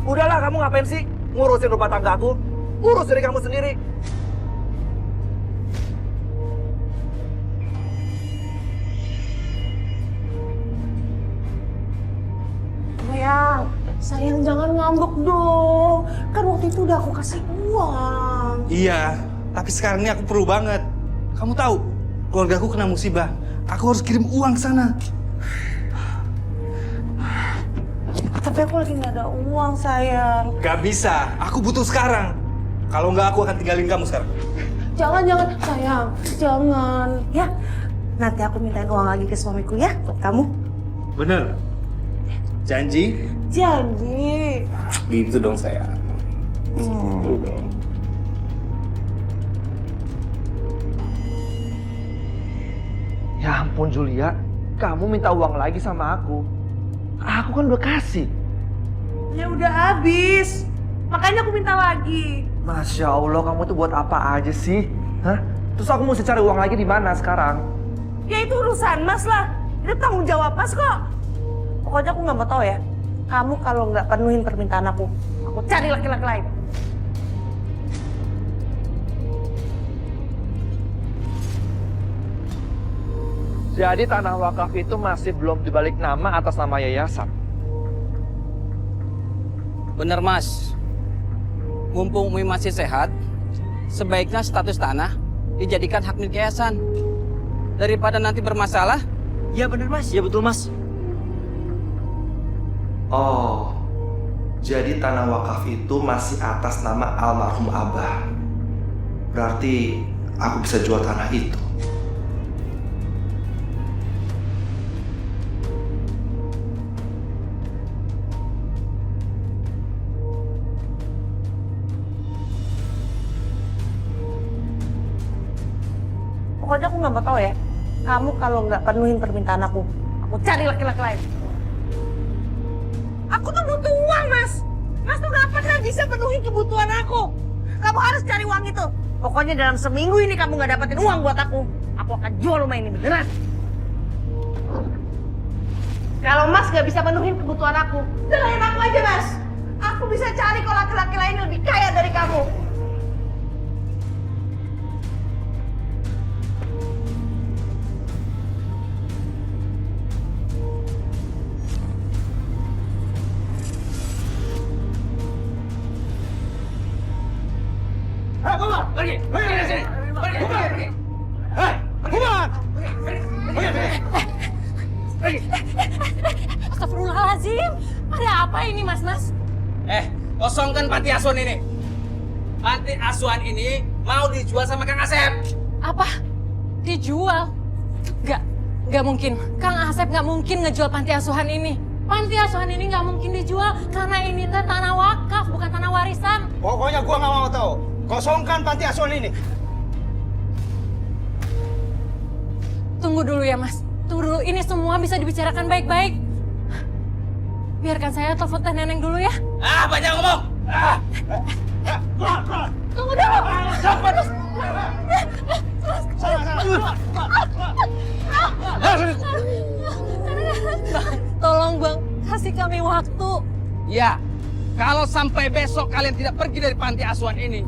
Udahlah, kamu ngapain sih ngurusin rumah tangga aku? Urus diri kamu sendiri. Sayang jangan ngambek dong. Kan waktu itu udah aku kasih uang. Iya, tapi sekarang ini aku perlu banget. Kamu tahu, keluarga aku kena musibah. Aku harus kirim uang sana. Tapi aku lagi nggak ada uang, sayang. Gak bisa, aku butuh sekarang. Kalau nggak, aku akan tinggalin kamu sekarang. Jangan, sayang. Jangan. Ya, nanti aku mintain uang lagi ke suamiku ya, buat kamu. Bener? Janji? Janji. Gitu dong sayang. Ya ampun Julia, kamu minta uang lagi sama aku. Aku kan udah kasih. Ya udah habis. Makanya aku minta lagi. Masya Allah, kamu tuh buat apa aja sih? Hah? Terus aku mesti cari uang lagi di mana sekarang? Ya itu urusan Mas lah. Itu tanggung jawab Mas kok. Pokoknya aku nggak mau tahu ya. Kamu kalau nggak penuhin permintaan aku cari laki-laki lain. Jadi tanah wakaf itu masih belum dibalik nama atas nama yayasan. Bener Mas. Mumpung Umi masih sehat, sebaiknya status tanah dijadikan hak milik yayasan. Daripada nanti bermasalah. Iya bener Mas. Iya betul Mas. Oh, jadi tanah wakaf itu masih atas nama almarhum Abah. Berarti aku bisa jual tanah itu. Pokoknya aku nggak mau tahu ya. Kamu kalau nggak penuhin permintaan aku cari laki-laki lain. Aku tuh butuh uang, Mas. Mas tuh nggak pernah bisa penuhin kebutuhan aku. Kamu harus cari uang itu. Pokoknya dalam seminggu ini kamu nggak dapetin uang buat aku akan jual rumah ini beneran. Kalau Mas nggak bisa penuhin kebutuhan aku, cerain aku aja, Mas. Aku bisa cari kok laki-laki lain yang lebih kaya dari kamu. Pergi! Pergi dari sini! Pergi! Pergi! Hei! Bubar! Pergi! Astagfirullahaladzim. Ada apa ini, Mas? Kosongkan panti asuhan ini. Panti asuhan ini mau dijual sama Kang Asep. Apa? Dijual? Nggak mungkin. Kang Asep nggak mungkin ngejual panti asuhan ini. Panti asuhan ini nggak mungkin dijual karena ini teh tanah wakaf, bukan tanah warisan. Pokoknya gua nggak mau tahu. Kosongkan panti asuhan ini. Tunggu dulu ya, Mas. Tunggu dulu. Ini semua bisa dibicarakan baik-baik. Biarkan saya telepon teh Neneng dulu ya. Banyak ngomong. Tunggu dulu. Cepat. Tolong Bang, kasih kami waktu. Ya, kalau sampai besok kalian tidak pergi dari panti asuhan ini,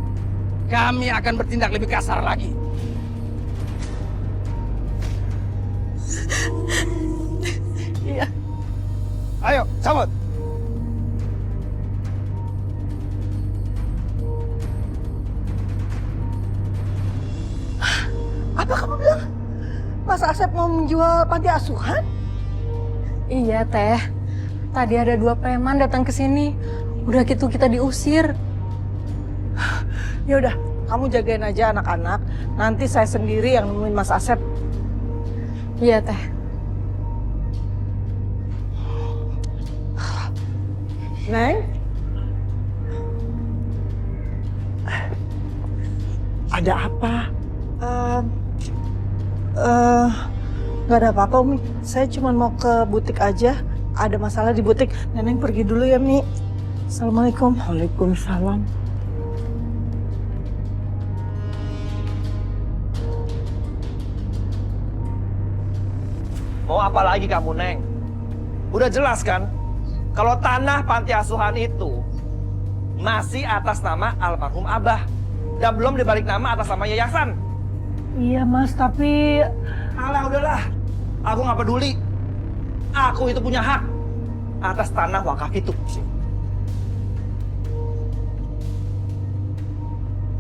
kami akan bertindak lebih kasar lagi. Iya. Ayo, cabut. Apa kamu bilang? Mas Asep mau menjual panti asuhan? Iya, Teh. Tadi ada 2 preman datang ke sini. Udah gitu kita diusir. Ya udah, kamu jagain aja anak-anak. Nanti saya sendiri yang nemuin Mas Asep. Iya, Teh. Neng? Ada apa? Nggak ada apa-apa, Umi. Saya cuma mau ke butik aja. Ada masalah di butik. Neneng pergi dulu ya, Mi. Assalamualaikum. Waalaikumsalam. Mau apa lagi kamu, Neng? Udah jelas kan? Kalau tanah panti asuhan itu masih atas nama almarhum Abah. Dan belum dibalik nama atas nama yayasan. Iya, Mas, tapi... Alah, udahlah. Aku nggak peduli. Aku itu punya hak atas tanah wakaf itu.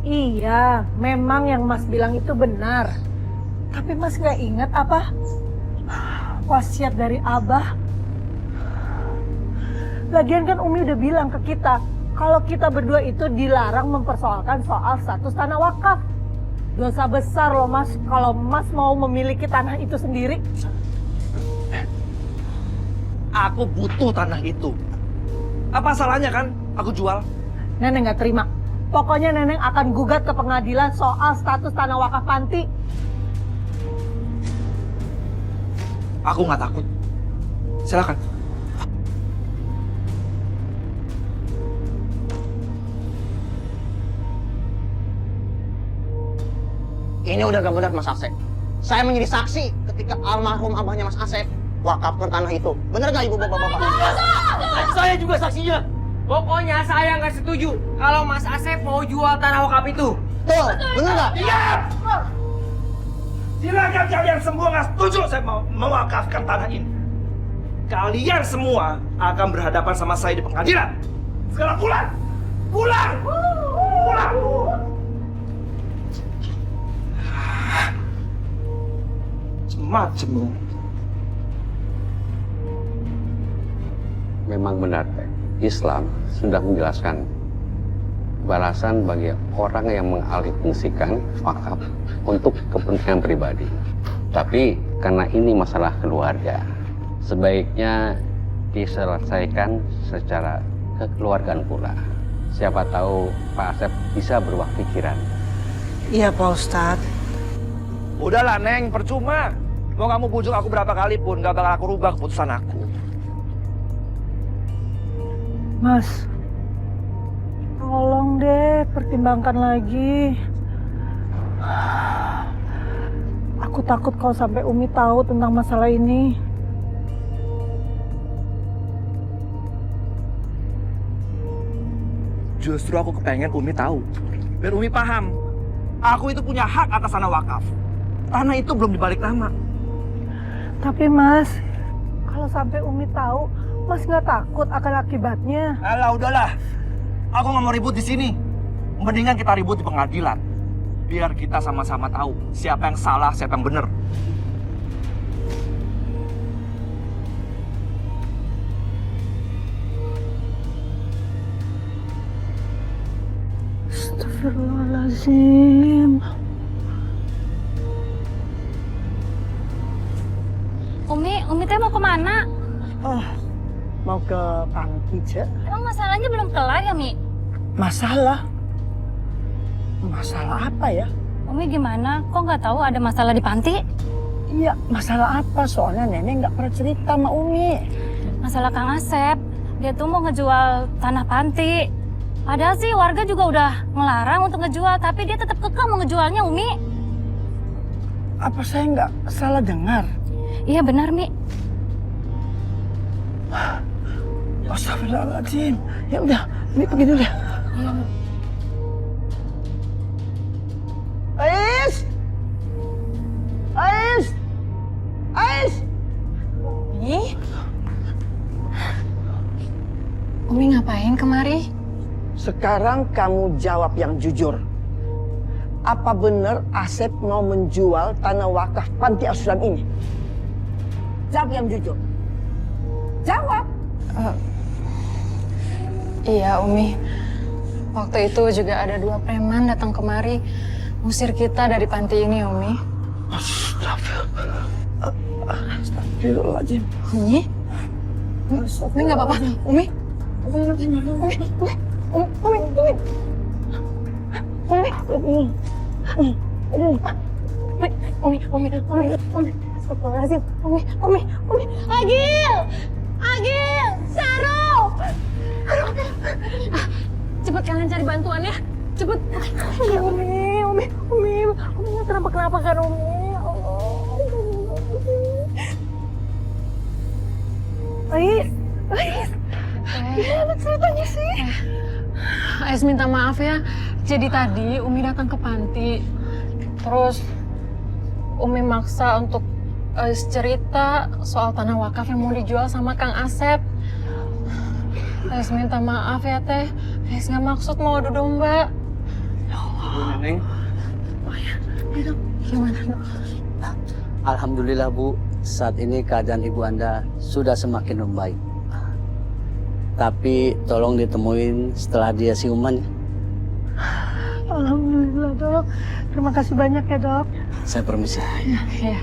Iya, memang yang Mas bilang itu benar. Tapi Mas nggak ingat apa? Wasiat dari Abah. Lagian kan Umi udah bilang ke kita, kalau kita berdua itu dilarang mempersoalkan soal status tanah wakaf. Dosa besar loh, Mas, kalau Mas mau memiliki tanah itu sendiri. Aku butuh tanah itu. Apa salahnya kan aku jual? Neneng nggak terima. Pokoknya Neneng akan gugat ke pengadilan soal status tanah wakaf panti. Aku nggak takut. Silakan. Ini udah gak benar, Mas Asep. Saya menjadi saksi ketika almarhum abahnya Mas Asep wakafkan tanah itu. Bener gak Ibu Bapak-Bapak? Saya juga saksinya. Pokoknya saya nggak setuju kalau Mas Asep mau jual tanah wakaf itu. Betul, bener gak? Iya. Silakan kalian semua nggak setuju saya mau mewakafkan tanah ini. Kalian semua akan berhadapan sama saya di pengadilan. Sekarang pulang, pulang, pulang. Macem. Memang benar, Islam sudah menjelaskan balasan bagi orang yang mengalihfungsikan wakaf untuk kepentingan pribadi. Tapi karena ini masalah keluarga, sebaiknya diselesaikan secara kekeluargaan pula. Siapa tahu Pak Asep bisa berubah pikiran. Iya, Pak Ustadz. Udahlah Neng, percuma. Mau kamu bujuk aku berapa kali pun gak bakal aku rubah keputusan aku. Mas, tolong deh pertimbangkan lagi. Aku takut kalau sampai Umi tahu tentang masalah ini. Justru aku kepengen Umi tahu. Biar Umi paham. Aku itu punya hak atas tanah wakaf. Tanah itu belum dibalik nama. Tapi Mas, kalau sampai Umi tahu, Mas nggak takut akan akibatnya? Alah, udahlah. Aku nggak mau ribut di sini. Mendingan kita ribut di pengadilan. Biar kita sama-sama tahu siapa yang salah, siapa yang benar. Astagfirullahaladzim. Umi teh mau kemana? Mau ke panti, Cek. Emang masalahnya belum kelar ya, Mi? Masalah? Masalah apa ya? Umi gimana? Kok nggak tahu ada masalah di panti? Iya, masalah apa? Soalnya nenek nggak pernah cerita sama Umi. Masalah Kang Asep. Dia tuh mau ngejual tanah panti. Padahal sih warga juga udah ngelarang untuk ngejual, tapi dia tetap kekeh mau ngejualnya, Umi. Apa saya nggak salah dengar? Iya benar, Mi. Astagfirullahaladzim. Ya udah, Umi pergi dulu ya. Iya, Mi. Ais! Ais! Ais! Ih. Umi ngapain kemari? Sekarang kamu jawab yang jujur. Apa benar Asep mau menjual tanah wakaf panti asuhan ini? Jawab yang jujur. Jawab. Iya, Umi. Waktu itu juga ada 2 preman datang kemari ngusir kita dari panti ini, Umi. Astagfirullahaladzim. Umi? Umi nggak apa-apa, Umi? Agil! Saru! Cepet kalian cari bantuan ya, cepet. Umi, kenapa kan Umi? Ais, gimana ceritanya sih? Ais minta maaf ya, jadi tadi Umi datang ke panti, terus Umi maksa untuk Ais cerita soal tanah wakaf yang mau dijual sama Kang Asep. Ais minta maaf ya Teh, Ais nggak maksud mau adu domba. Bu Neneng. Gimana, Dok? Alhamdulillah Bu, saat ini keadaan ibu Anda sudah semakin membaik. Tapi tolong ditemuin setelah dia siuman. Alhamdulillah, Dok. Terima kasih banyak ya, Dok. Saya permisi. Ya.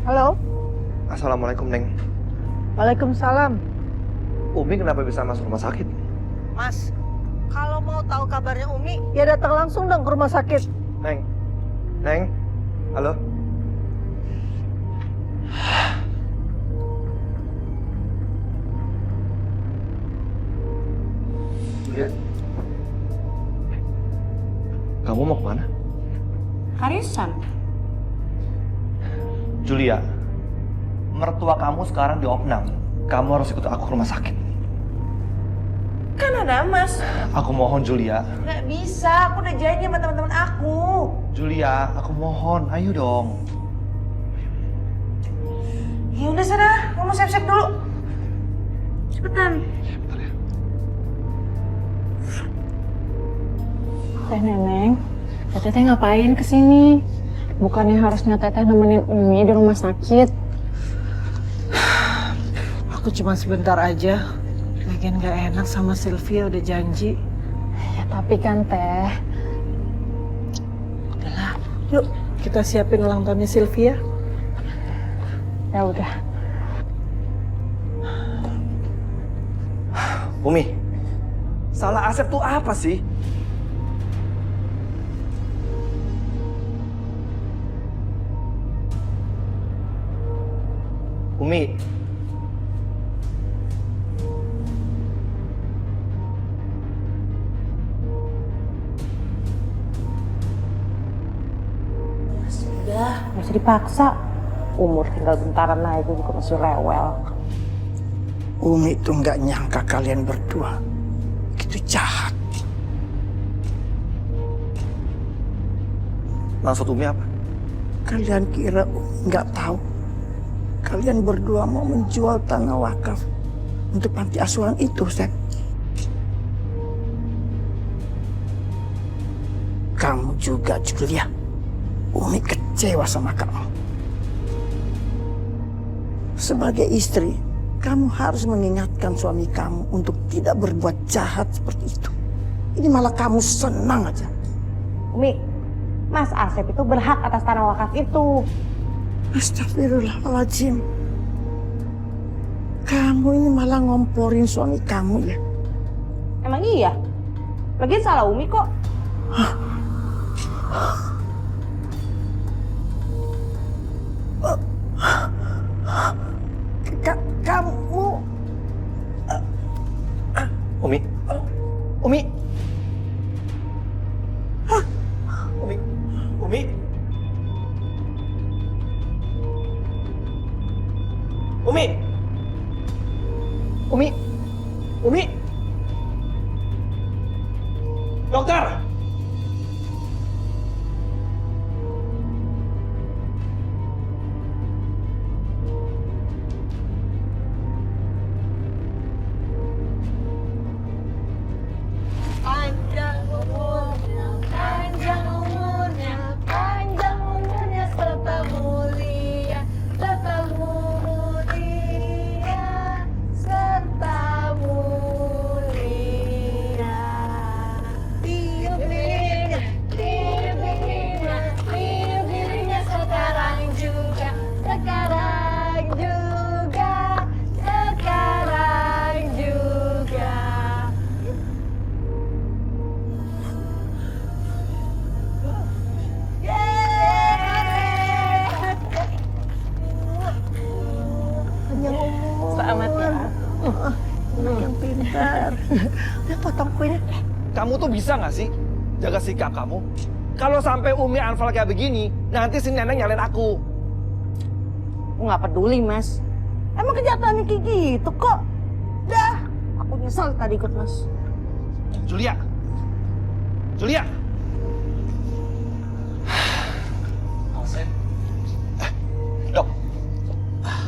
Halo. Assalamualaikum, Neng. Waalaikumsalam. Umi kenapa bisa masuk rumah sakit? Mas, kalau mau tahu kabarnya Umi, ya datang langsung dong ke rumah sakit. Neng. Neng. Halo. Julia. Kamu mau kemana? Arisan. Julia, mertua kamu sekarang diopnam. Kamu harus ikut aku ke rumah sakit. Kan ada Mas. Aku mohon, Julia. Nggak bisa, aku udah janji sama teman-teman aku. Julia, aku mohon, ayo dong. Ya udah sana, kamu siap-siap dulu. Cepetan. Bentar ya. Teh Neneng, Teteh ngapain kesini? Bukannya harusnya Teteh nemenin Umi di rumah sakit? Aku cuma sebentar aja. Lagian gak enak sama Sylvia, udah janji. Ya tapi kan Teh. Udahlah, yuk kita siapin ulang tahunnya Sylvia. Ya udah. Umi, salah Asep tuh apa sih? Umi, Sudah, masih dipaksa. Umur tinggal bentaran aja juga masih rewel. Umi tuh nggak nyangka kalian berdua gitu jahat. maksud Umi apa? Kalian kira Umi nggak tahu? Kalian berdua mau menjual tanah wakaf untuk panti asuhan itu, Sep. Kamu juga, Julia. Umi kecewa sama kamu. Sebagai istri, kamu harus mengingatkan suami kamu untuk tidak berbuat jahat seperti itu. Ini malah kamu senang aja. Umi, Mas Asep itu berhak atas tanah wakaf itu. Astagfirullahaladzim. Kamu ini malah ngomporin suami kamu ya? Emang iya? Lagian salah Umi kok. Kamu... Umi? Umi? Umi? Umi? Umi? Umi? Umi? Dokter! Panjang umurnya serta mulia, serta mulia. Tiup lilingnya sekarang juga. Selamat ya. Yang pintar. Udah potong kuenya. Kamu tuh bisa nggak sih jaga sikap kamu? Kalau sampai Umi Anfal kayak begini, nanti si nenek nyalain aku. Aku nggak peduli, Mas. Emang kenyataannya kayak gitu kok. Dah, aku nyesel tadi ikut Mas. Julia! Julia! Dok,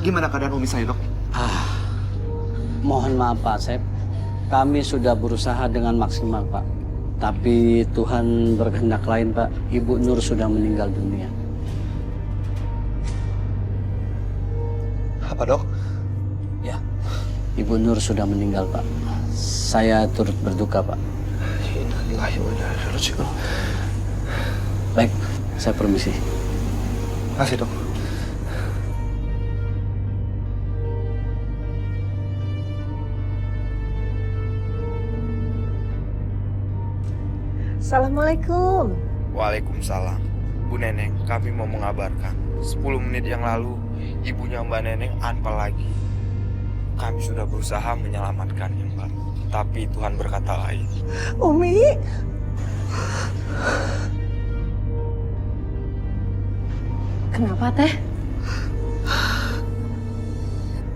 gimana keadaan Umi saya, Dok? Mohon maaf Pak Asep, kami sudah berusaha dengan maksimal Pak. Tapi Tuhan berkehendak lain Pak, Ibu Nur sudah meninggal dunia. Apa Dok? Ya, Ibu Nur sudah meninggal Pak. Saya turut berduka Pak. Baik, saya permisi. Makasih Dok. Assalamualaikum. Waalaikumsalam. Bu Neneng, kami mau mengabarkan 10 menit yang lalu ibunya Mbak Neneng anfal lagi. Kami sudah berusaha menyelamatkannya, Mbak. Tapi Tuhan berkata lain. Umi. Kenapa, Teh?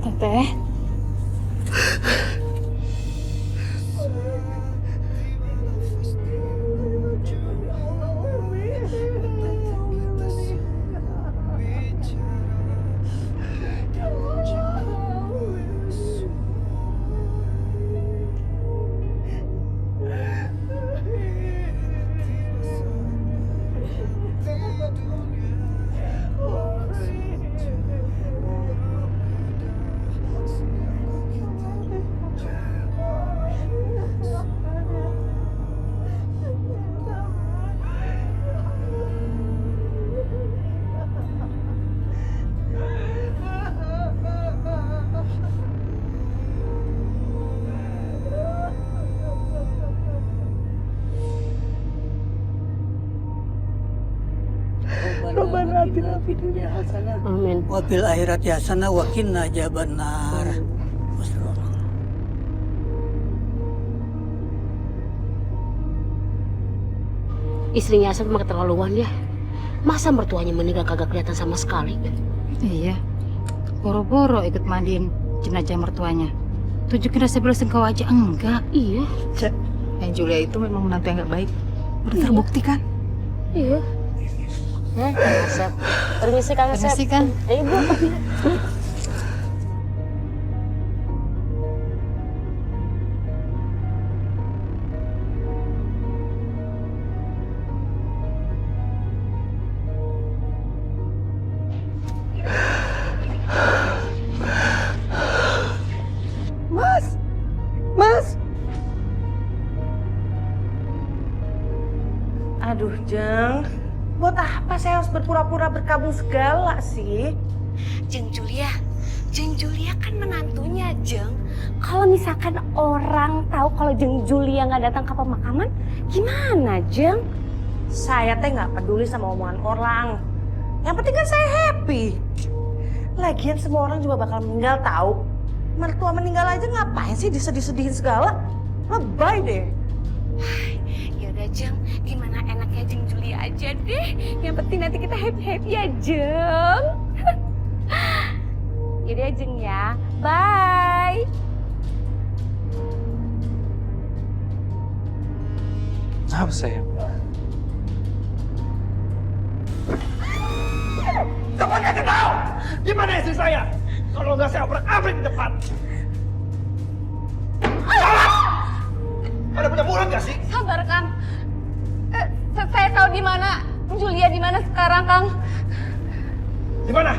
Teteh? atina fid dunya hasanah Amin. wa fil akhirati hasanah wa qina adzabannar. Istrinya Asep mah keterlaluan ya. Masa mertuanya meninggal kagak kelihatan sama sekali? Iya. Boro-boro ikut mandiin jenazah mertuanya. Tunjukin rasa bela sungkawa aja enggak. Iya. Cek, yang Julia itu memang menantu yang gak baik. Udah terbukti kan? Iya. Kang Asep. Permisi Kang Asep. Permisi kan? Ibu. Mas. Aduh, Jeng. Buat apa saya harus berpura-pura berkabung segala sih? Jeng Julia kan menantunya, Jeng. Kalau misalkan orang tahu kalau Jeng Julia nggak datang ke pemakaman, gimana, Jeng? Saya teh nggak peduli sama omongan orang. Yang penting kan saya happy. Lagian semua orang juga bakal meninggal tahu. Mertua meninggal aja ngapain sih disedih-sedihin segala? Lebay deh. Yaudah, Jeng. Gimana enaknya Jeng Julia aja deh. Yang penting nanti kita happy-happy ya, Jeng. Yaudah, Jeng ya. Bye. Apa sayang? Kamu kasih tahu di mana istri saya? Kalau nggak saya obrak-abrik di depan. Ada punya mulut nggak sih? Sabar, Kang. Saya tahu di mana Julia di mana sekarang, Kang. Di mana?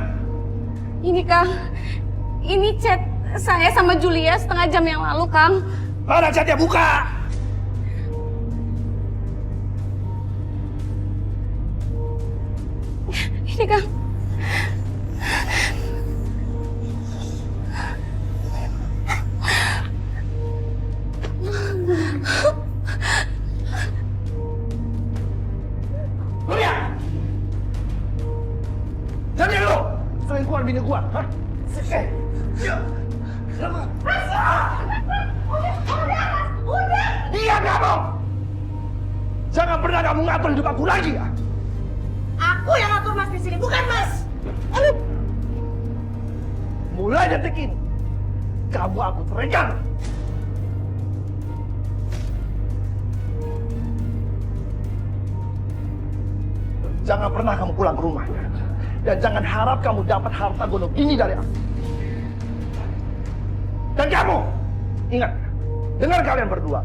Ini, Kang. Ini chat saya sama Julia setengah jam yang lalu, Kang. Mana chatnya? Buka! Ini, Kang. Julia! Jadi lu selingkuhan bini gua, hah? Udah! Diam kamu! Jangan pernah kamu ngatur hidup aku lagi ya! Aku yang ngatur Mas di sini, bukan Mas. Mulai detik ini, kamu aku terikat. Jangan pernah kamu pulang ke rumah. Dan jangan harap kamu dapat harta gunung ini dari aku. Dan kamu, ingat, dengar kalian berdua.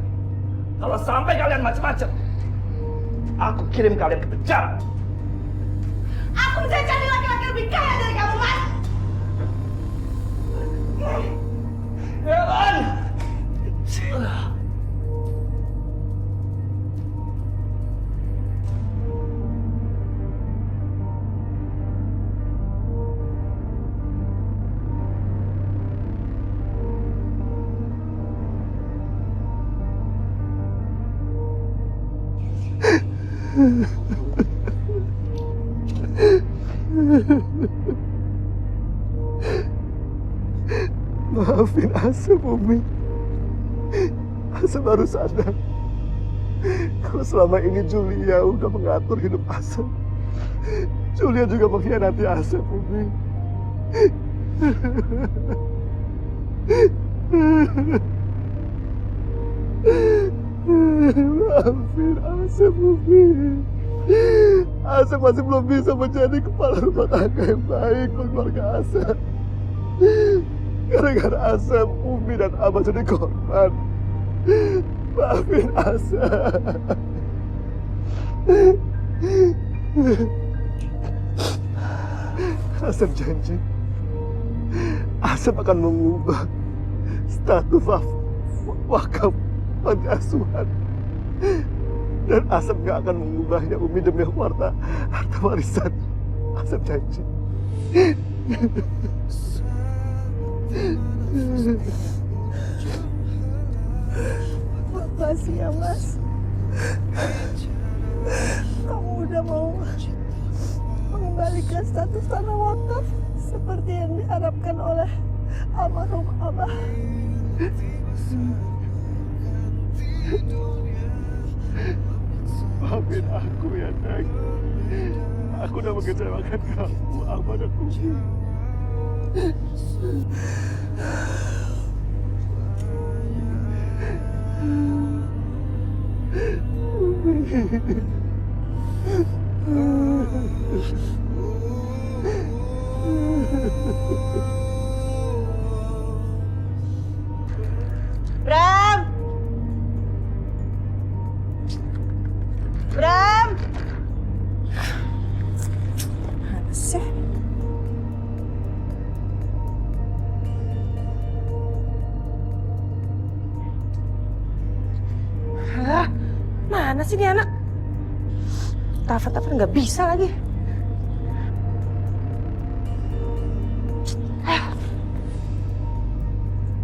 Kalau sampai kalian macam-macam, aku kirim kalian ke penjara. Aku bisa cari laki-laki lebih kaya dari kamu, Mas. Jalan! Maafin Asep, Umi. Asep baru sadar kalau selama ini Julia udah mengatur hidup Asep. Julia juga mengkhianati Asep, Umi. Maafin Asep, Umi. Asep masih belum bisa menjadi kepala rumah tangga yang baik buat keluarga Asep. Gara-gara Asep, Umi dan Abah jadi korban. Maafin Asep. Asep janji, Asep akan mengubah status wakaf panti asuhan. Dan Asep gak akan mengubahnya, Umi, demi harta warisan. Asep janji. Makasih ya, Mas. Kamu udah mau mengembalikan status tanah wakaf seperti yang diharapkan oleh almarhum Abah. Maafin aku ya, Neng. Aku udah mengecewakan kamu, Abah dan Umi. Bram! Bram! Mana sih? Alah, mana sih dia anak? Telepon nggak bisa lagi.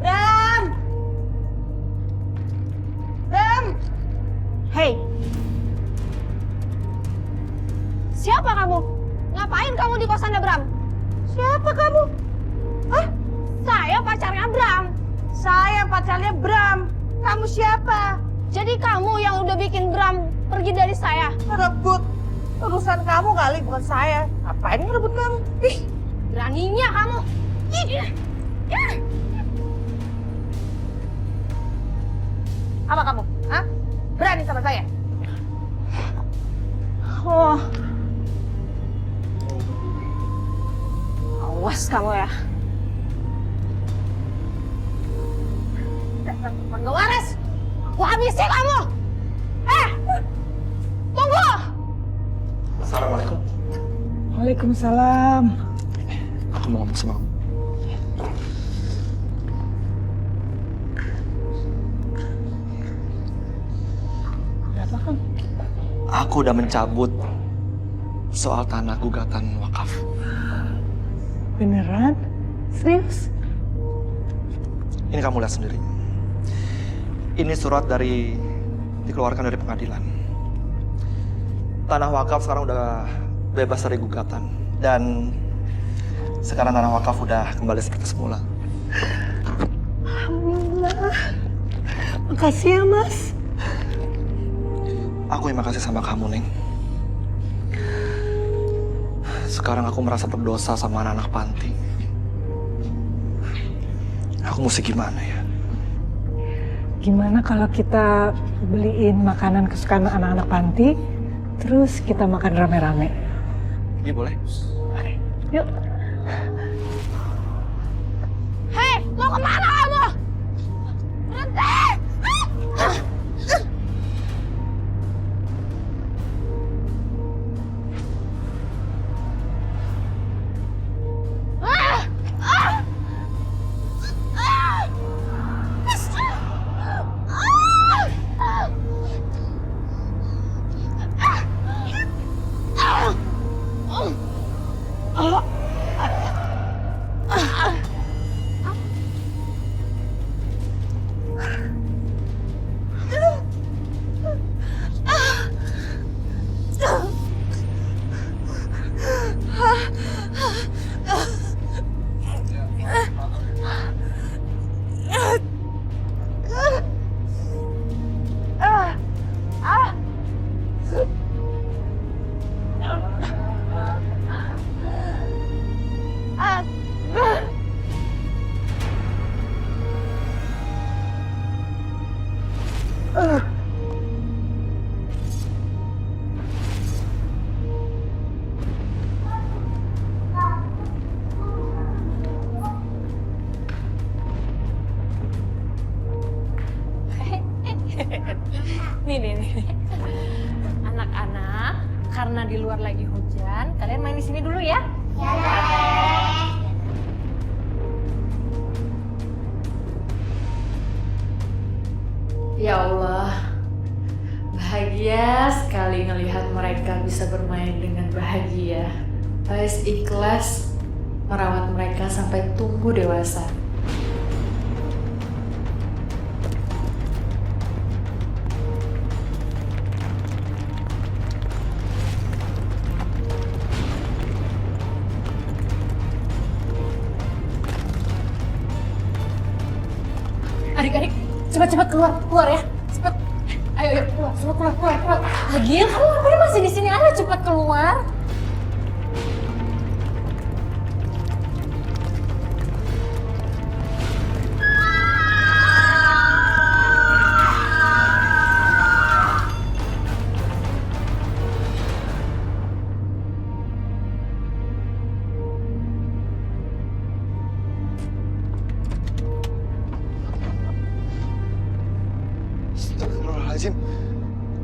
Bram! Bram! Hei! Siapa kamu? Ngapain kamu di kosannya Bram? Siapa kamu? Hah? Saya pacarnya Bram. Saya pacarnya Bram. Kamu siapa? Jadi kamu yang udah bikin Bram pergi dari saya? Rebut. Urusan kamu kali, bukan saya. Ngapain ngerebut kamu? Ih, beraninya kamu. Ih. Apa kamu? Hah? Berani sama saya? Oh. Awas kamu ya. Nggak waras. Aku habisi kamu. Tunggu. Assalamualaikum. Waalaikumsalam. Aku mau ngomong sama kamu. Apa kan? Aku udah mencabut soal tanah gugatan wakaf. Beneran? Serius? Ini kamu lihat sendiri. Ini surat dikeluarkan dari pengadilan. Tanah wakaf sekarang udah bebas dari gugatan. Dan sekarang tanah wakaf udah kembali seperti semula. Alhamdulillah. Makasih ya, Mas. Aku yang makasih sama kamu, Neng. Sekarang aku merasa berdosa sama anak-anak panti. Aku mesti gimana ya? Gimana kalau kita beliin makanan kesukaan anak-anak panti, terus kita makan rame-rame? Iya, boleh. Yuk. Hei, mau kemana kamu? Berhenti! Nih. Anak-anak, karena di luar lagi hujan, kalian main di sini dulu ya. Ya Allah, bahagia sekali ngelihat mereka bisa bermain dengan bahagia. Ais ikhlas merawat mereka sampai tumbuh dewasa. Adik-adik, cepat-cepat keluar ya. Cepat. Ayo, keluar. Agil, kamu ngapain masih di sini? Ayo cepat keluar. Astagfirullahaladzim.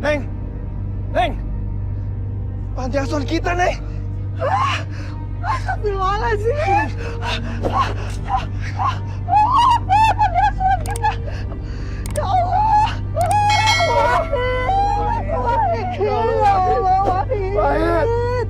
Neng! Panti asuhan kita, Neng! Astagfirullahaladzim. Panti asuhan kita. Ya Allah. Ya Allah, Wahid. Ya Allah, Wahid.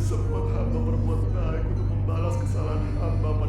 Sempat hamba berbuat baik untuk membalas kesalahan hamba pada